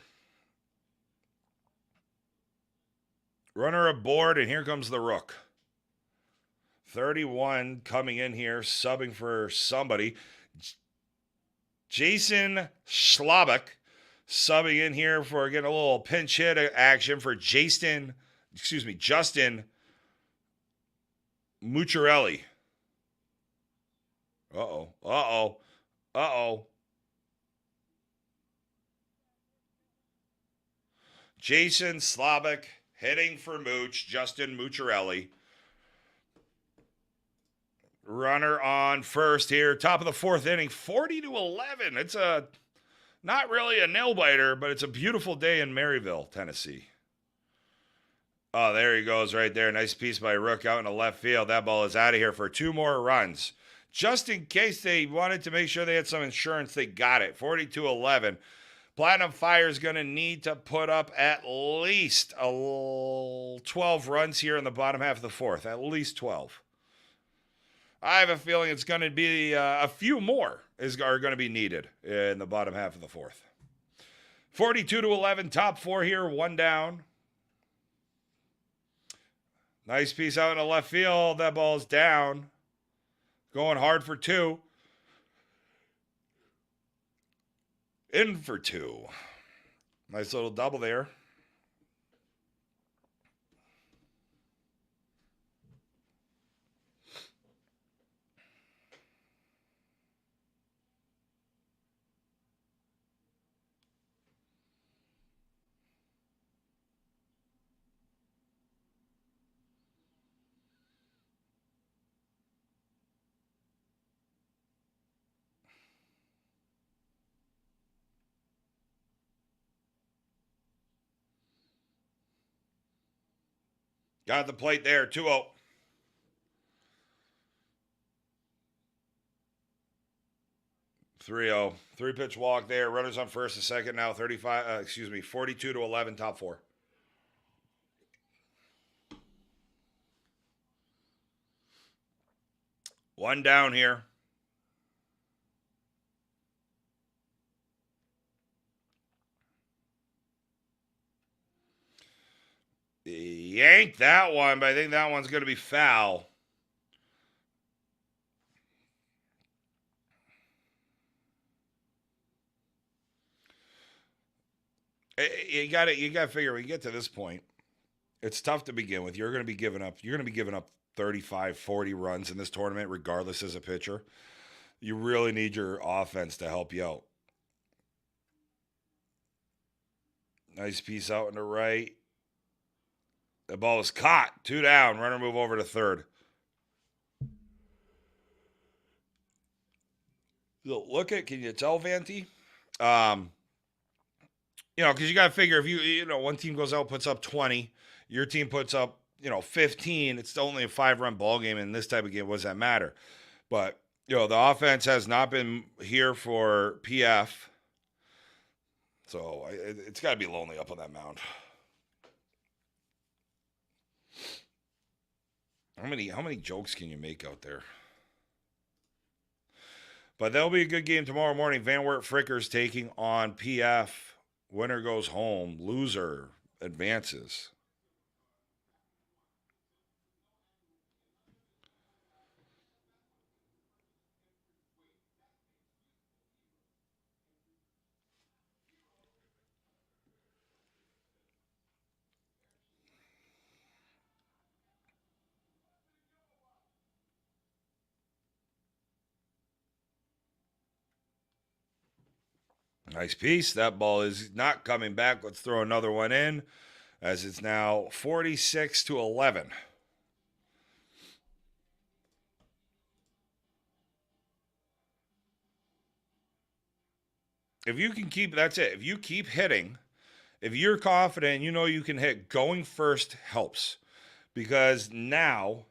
Runner aboard, and here comes the Rook. 31 coming in here, subbing for somebody. Jason Schlabach subbing in here for getting a little pinch hit action for Justin Mucciarelli. Uh-oh. Jason Slavic hitting for Mooch, Justin Mucciarelli. Runner on first here, top of the fourth inning, 40-11. It's a not really a nail biter, but it's a beautiful day in Maryville, Tennessee. Oh, there he goes right there. Nice piece by Rook out in the left field. That ball is out of here for 2 more runs. Just in case they wanted to make sure they had some insurance, they got it. 42-11. Platinum Fire is going to need to put up at least 12 runs here in the bottom half of the fourth. At least 12. I have a feeling it's going to be a few more are going to be needed in the bottom half of the fourth. 42-11, top 4 here, 1 down. Nice piece out in the left field. That ball's down. Going hard for 2. In for 2. Nice little double there. Got the plate there, 2-0. Three-pitch walk there. Runners on first and second now. 42-11, top 4. One down here. Yanked that one, but I think that one's going to be foul. You got to figure when you get to this point, it's tough to begin with. You're going to be giving up 35, 40 runs in this tournament regardless as a pitcher. You really need your offense to help you out. Nice piece out in the right. The ball is caught. 2 down. Runner move over to third. Look at, can you tell, Vanty? Because you got to figure if one team goes out, puts up 20, your team puts up, 15, it's only a 5-run ball game in this type of game. What does that matter? But, the offense has not been here for PF. So it's got to be lonely up on that mound. How many jokes can you make out there? But that'll be a good game tomorrow morning. Van Wert Frickers taking on PF. Winner goes home. Loser advances. Nice piece. That ball is not coming back. Let's throw another one in as it's now 46-11. If you can keep, that's it. If you keep hitting, if you're confident, you can hit, going first helps. Because now,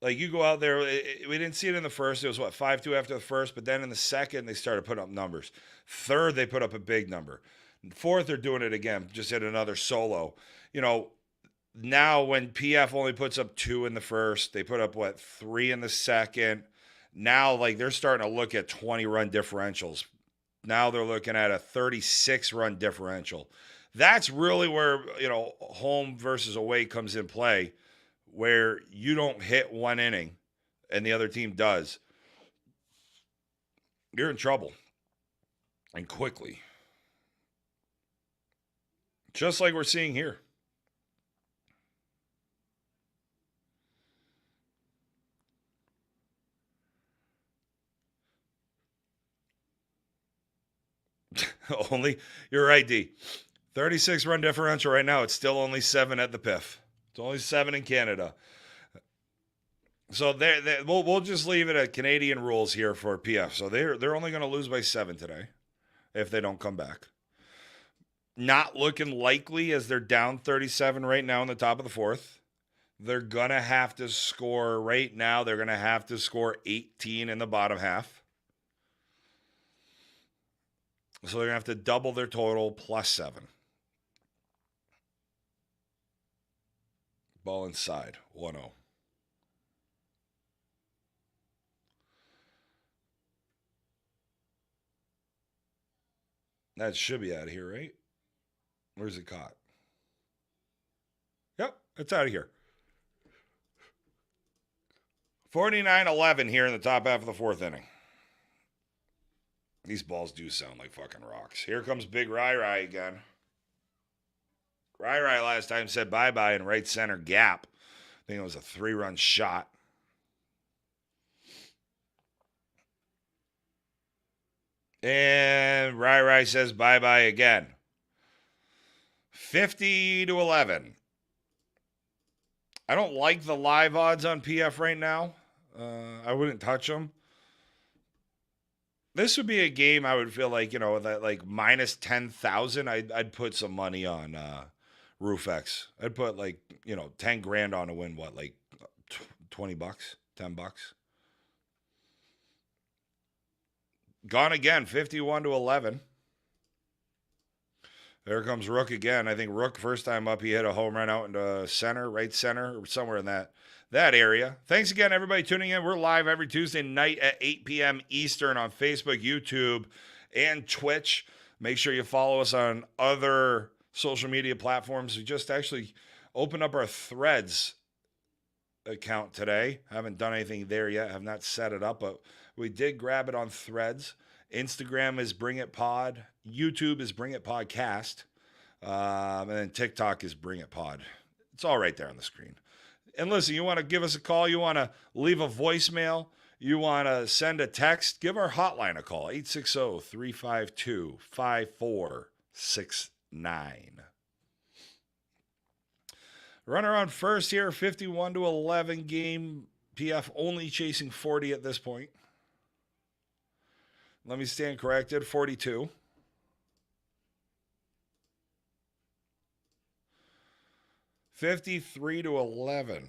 like you go out there, we didn't see it in the first. It was 5-2 after the first, but then in the second, they started putting up numbers. Third, they put up a big number. Fourth, they're doing it again. Just hit another solo. Now when PF only puts up 2 in the first, they put up 3 in the second. Now, they're starting to look at 20-run differentials. Now they're looking at a 36-run differential. That's really where, home versus away comes in play, where you don't hit one inning and the other team does. You're in trouble. And quickly. Just like we're seeing here. You're right, D. 36 run differential right now. It's still only 7 at the PIF. It's only 7 in Canada. So we'll just leave it at Canadian rules here for PF. So they're only going to lose by 7 today if they don't come back. Not looking likely as they're down 37 right now in the top of the fourth. They're going to have to score right now. They're going to have to score 18 in the bottom half. So they're going to have to double their total plus 7. Ball inside, 1-0. That should be out of here, right? Where's it caught? Yep, it's out of here. 49-11 here in the top half of the fourth inning. These balls do sound like fucking rocks. Here comes Big Rai again. Rai last time said bye-bye in right center gap. I think it was a 3-run shot. And Rai says bye-bye again. 50-11. I don't like the live odds on PF right now. I wouldn't touch them. This would be a game I would feel like, that like minus 10,000. I'd put some money on RoofX. I'd put like, 10 grand on to win what, like $20, $10. Gone again, 51-11. There comes Rook again. I think Rook, first time up, he hit a home run out into center, right center, or somewhere in that area. Thanks again, everybody, tuning in. We're live every Tuesday night at 8 p.m. Eastern on Facebook, YouTube, and Twitch. Make sure you follow us on other social media platforms. We just actually opened up our Threads account today. Haven't done anything there yet. Have not set it up, but we did grab it on Threads. Instagram is Bring It Pod. YouTube is Bring It Podcast. And then TikTok is Bring It Pod. It's all right there on the screen. And listen, you want to give us a call, you want to leave a voicemail, you want to send a text, give our hotline a call, 860-352-5469. Runner on first here, 51-11 game. PF only chasing 40 at this point. Let me stand corrected, 42. $53-11.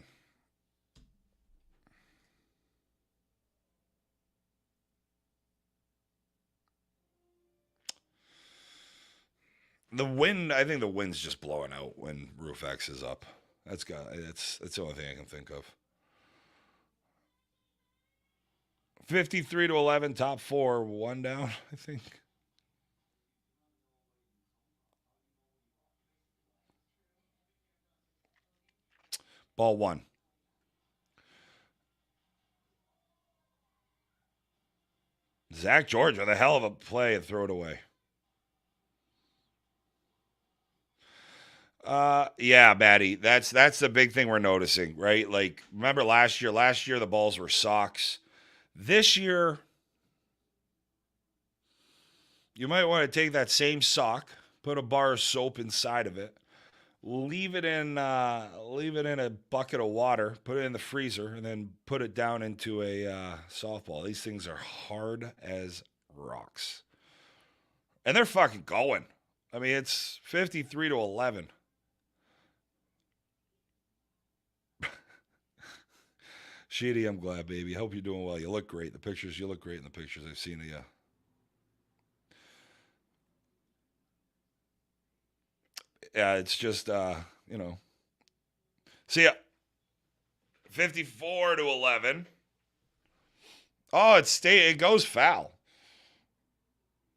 The wind, I think the wind's just blowing out when RoofX is up. That's the only thing I can think of. 53-11, top 4, 1 down, I think. Ball 1. Zach George with a hell of a play and throw it away. Yeah, Maddie, that's the big thing we're noticing, right? Like, remember last year the balls were socks. This year, you might want to take that same sock, put a bar of soap inside of it, leave it in a bucket of water, put it in the freezer, and then put it down into a softball. These things are hard as rocks, and they're fucking going. I mean, it's 53-11. Sheedy, I'm glad, baby. I hope you're doing well. You look great. You look great in the pictures I've seen of you. Yeah, it's just, See ya. 54-11. Oh, it goes foul.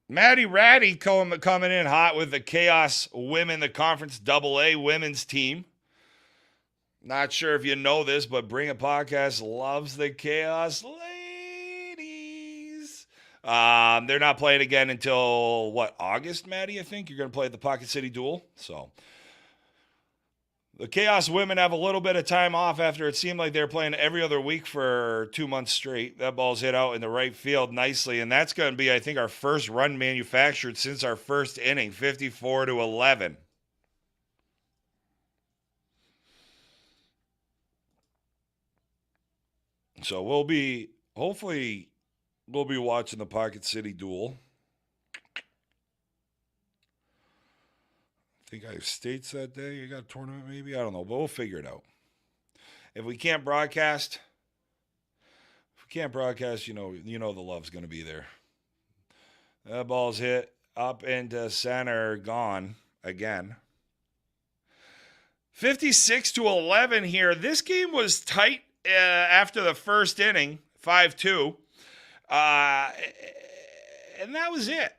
Maddie Ratty coming in hot with the Chaos Women, the Conference AA women's team. Not sure if you know this, but Bring It Podcast loves the Chaos ladies. They're not playing again until, August, Maddie, I think? You're going to play at the Pocket City Duel. So, The Chaos women have a little bit of time off after it seemed like they were playing every other week for 2 months straight. That ball's hit out in the right field nicely, and that's going to be, I think, our first run manufactured since our first inning, 54-11. So hopefully, we'll be watching the Pocket City duel. I think I have States that day. You got a tournament maybe? I don't know, but we'll figure it out. If we can't broadcast, you know the love's going to be there. That ball's hit up into center, gone again. 56-11 here. This game was tight after the first inning, 5-2. And that was it.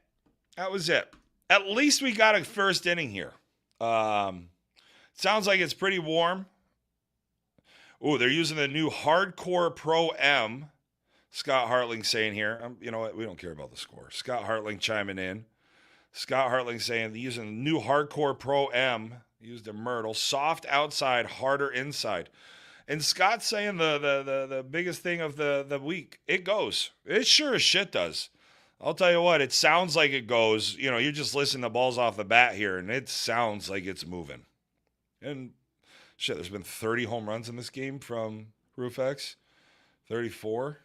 At least we got a first inning here. Sounds like it's pretty warm. Ooh, they're using the new Hardcore Pro M. Scott Hartling saying here. You know what? We don't care about the score. Scott Hartling chiming in. Scott Hartling saying they're using the new Hardcore Pro M. Used a Myrtle. Soft outside, harder inside. And Scott's saying the biggest thing of the week. It goes. It sure as shit does. I'll tell you what, it sounds like it goes. You know, you just listen to balls off the bat here, and it sounds like it's moving. And shit, there's been 30 home runs in this game from Roof X. 34.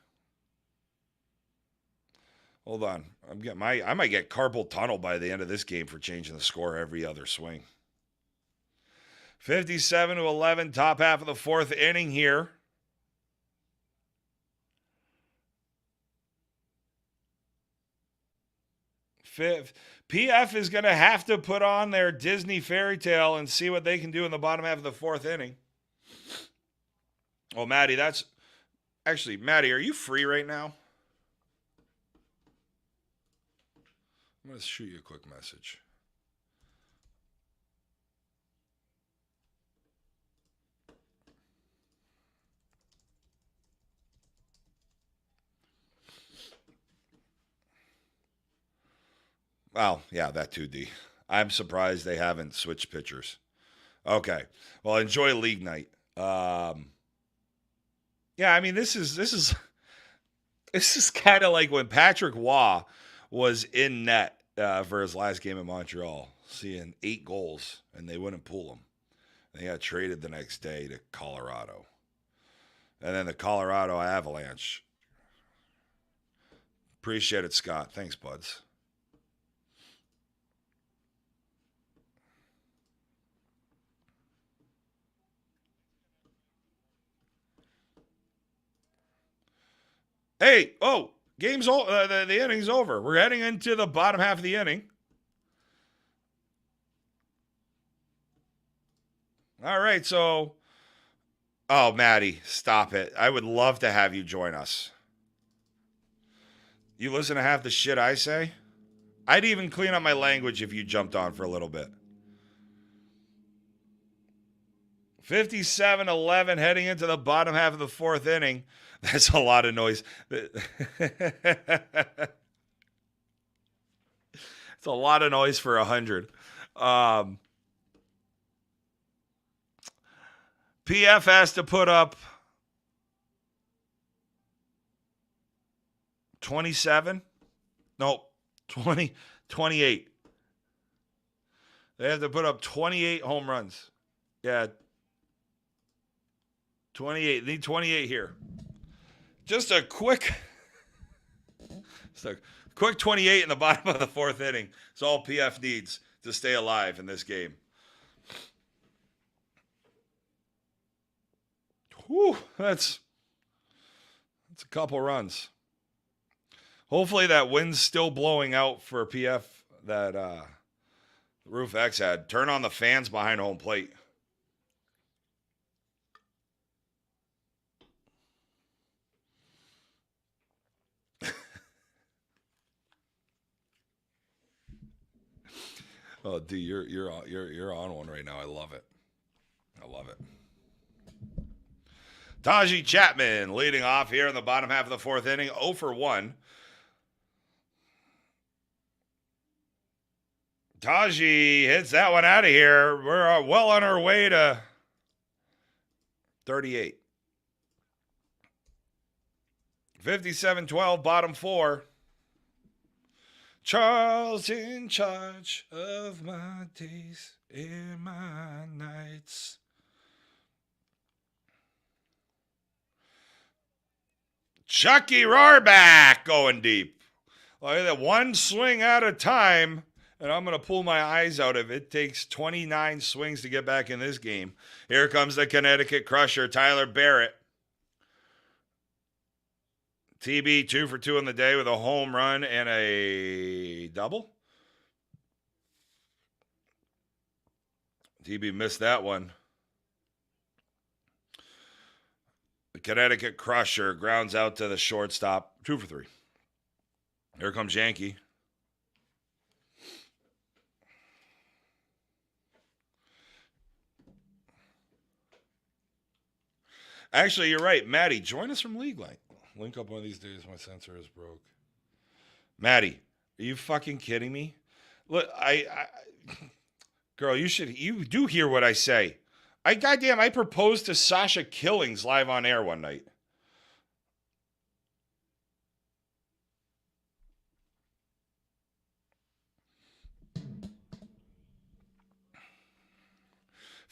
Hold on. I might get carpal tunnel by the end of this game for changing the score every other swing. 57-11, top half of the fourth inning here. PF is going to have to put on their Disney fairy tale and see what they can do in the bottom half of the fourth inning. Oh, Maddie, Maddie, are you free right now? I'm going to shoot you a quick message. Well, yeah, that too, D. I'm surprised they haven't switched pitchers. Okay. Well, enjoy league night. Yeah, I mean, this is kind of like when Patrick Waugh was in net for his last game in Montreal, seeing 8 goals, and they wouldn't pull him. They got traded the next day to Colorado. And then the Colorado Avalanche. Appreciate it, Scott. Thanks, buds. Hey, game's over. The inning's over. We're heading into the bottom half of the inning. All right, so. Oh, Maddie, stop it. I would love to have you join us. You listen to half the shit I say? I'd even clean up my language if you jumped on for a little bit. 57-11 heading into the bottom half of the fourth inning. That's a lot of noise. It's a lot of noise for 100. PF has to put up 27. Nope. 28. They have to put up 28 home runs. Yeah. 28. They need 28 here. Just a quick 28 in the bottom of the fourth inning. It's all PF needs to stay alive in this game. Whew, that's a couple runs. Hopefully that wind's still blowing out for PF that Roof X had. Turn on the fans behind home plate. Oh, dude, you're on one right now. I love it. Taji Chapman leading off here in the bottom half of the fourth inning, 0 for 1. Taji hits that one out of here. We're well on our way to 38. 57-12, bottom four. Charles in charge of my days and my nights. Chucky Rohrback going deep. Like that, one swing at a time, and I'm going to pull my eyes out of it. It takes 29 swings to get back in this game. Here comes the Connecticut Crusher, Tyler Barrett. TB 2 for 2 on the day with a home run and a double. TB missed that one. The Connecticut Crusher grounds out to the shortstop. 2 for 3. Here comes Yankee. Actually, you're right. Maddie, join us from League Line. Link up one of these days. My sensor is broke. Maddie, are you fucking kidding me? Look, girl, you do hear what I say. I proposed to Sasha Killings live on air one night.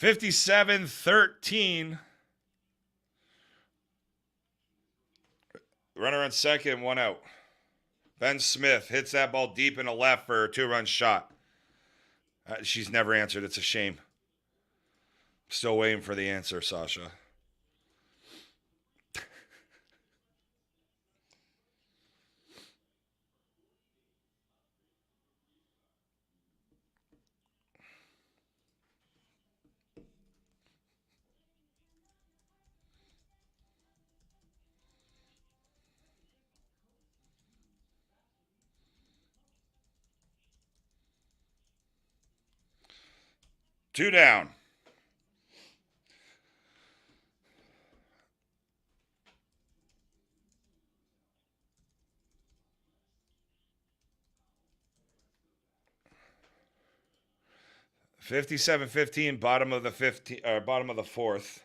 $57-13. Runner on second, one out. Ben Smith hits that ball deep in the left for a 2-run shot. She's never answered. It's a shame. Still waiting for the answer, Sasha. Two down. $57-15, bottom of the fourth.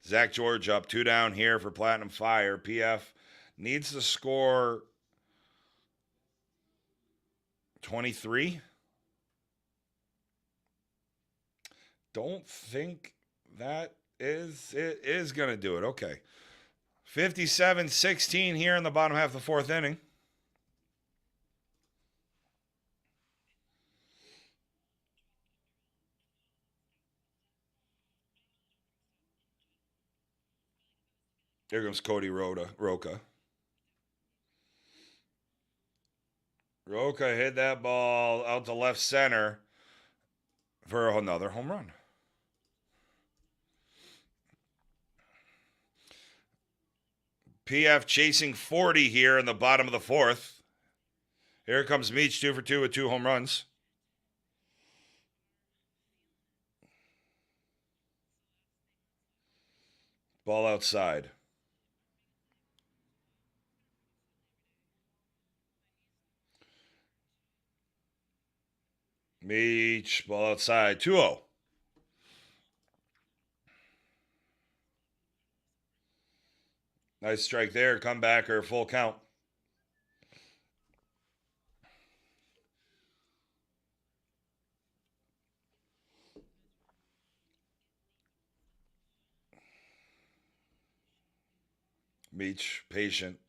Zach George up, 2 down here for Platinum Fire. PF needs to score 23. Don't think that is going to do it. Okay. 57-16 here in the bottom half of the fourth inning. Here comes Cody Roca. Roca hit that ball out to left center for another home run. PF chasing 40 here in the bottom of the fourth. Here comes Meach, 2 for 2 with 2 home runs. Ball outside. Meach, ball outside. 2-0. Nice strike there. Comebacker, full count. Meach, patient.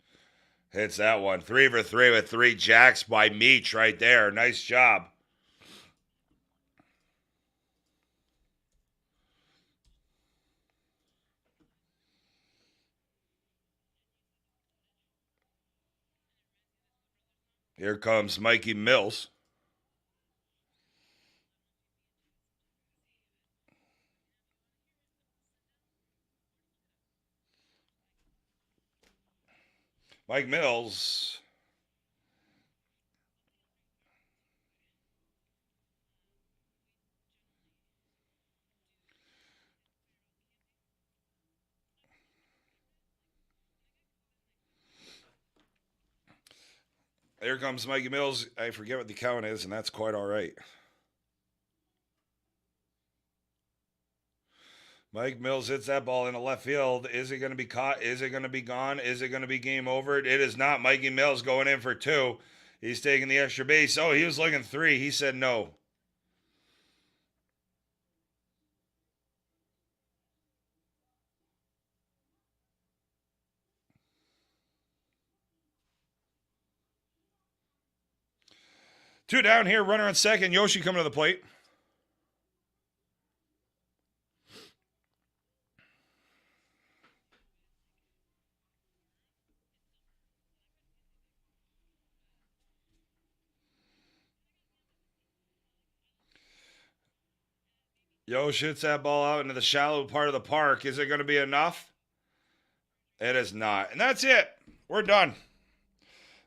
Hits that one. 3 for 3 with 3 jacks by Meach right there. Nice job. Here comes Mikey Mills. Mike Mills. Here comes Mikey Mills. I forget what the count is, and that's quite all right. Mike Mills hits that ball into left field. Is it going to be caught? Is it going to be gone? Is it going to be game over? It is not. Mikey Mills going in for 2. He's taking the extra base. Oh, he was looking 3. He said no. Two down here, runner on second. Yoshi coming to the plate. Yoshi hits that ball out into the shallow part of the park. Is it going to be enough? It is not. And that's it. We're done.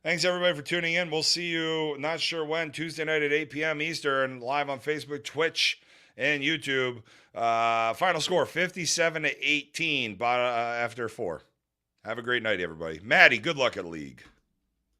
Thanks, everybody, for tuning in. We'll see you, not sure when, Tuesday night at 8 p.m. Eastern, live on Facebook, Twitch, and YouTube. Final score, 57-18 after 4. Have a great night, everybody. Maddie, good luck at League.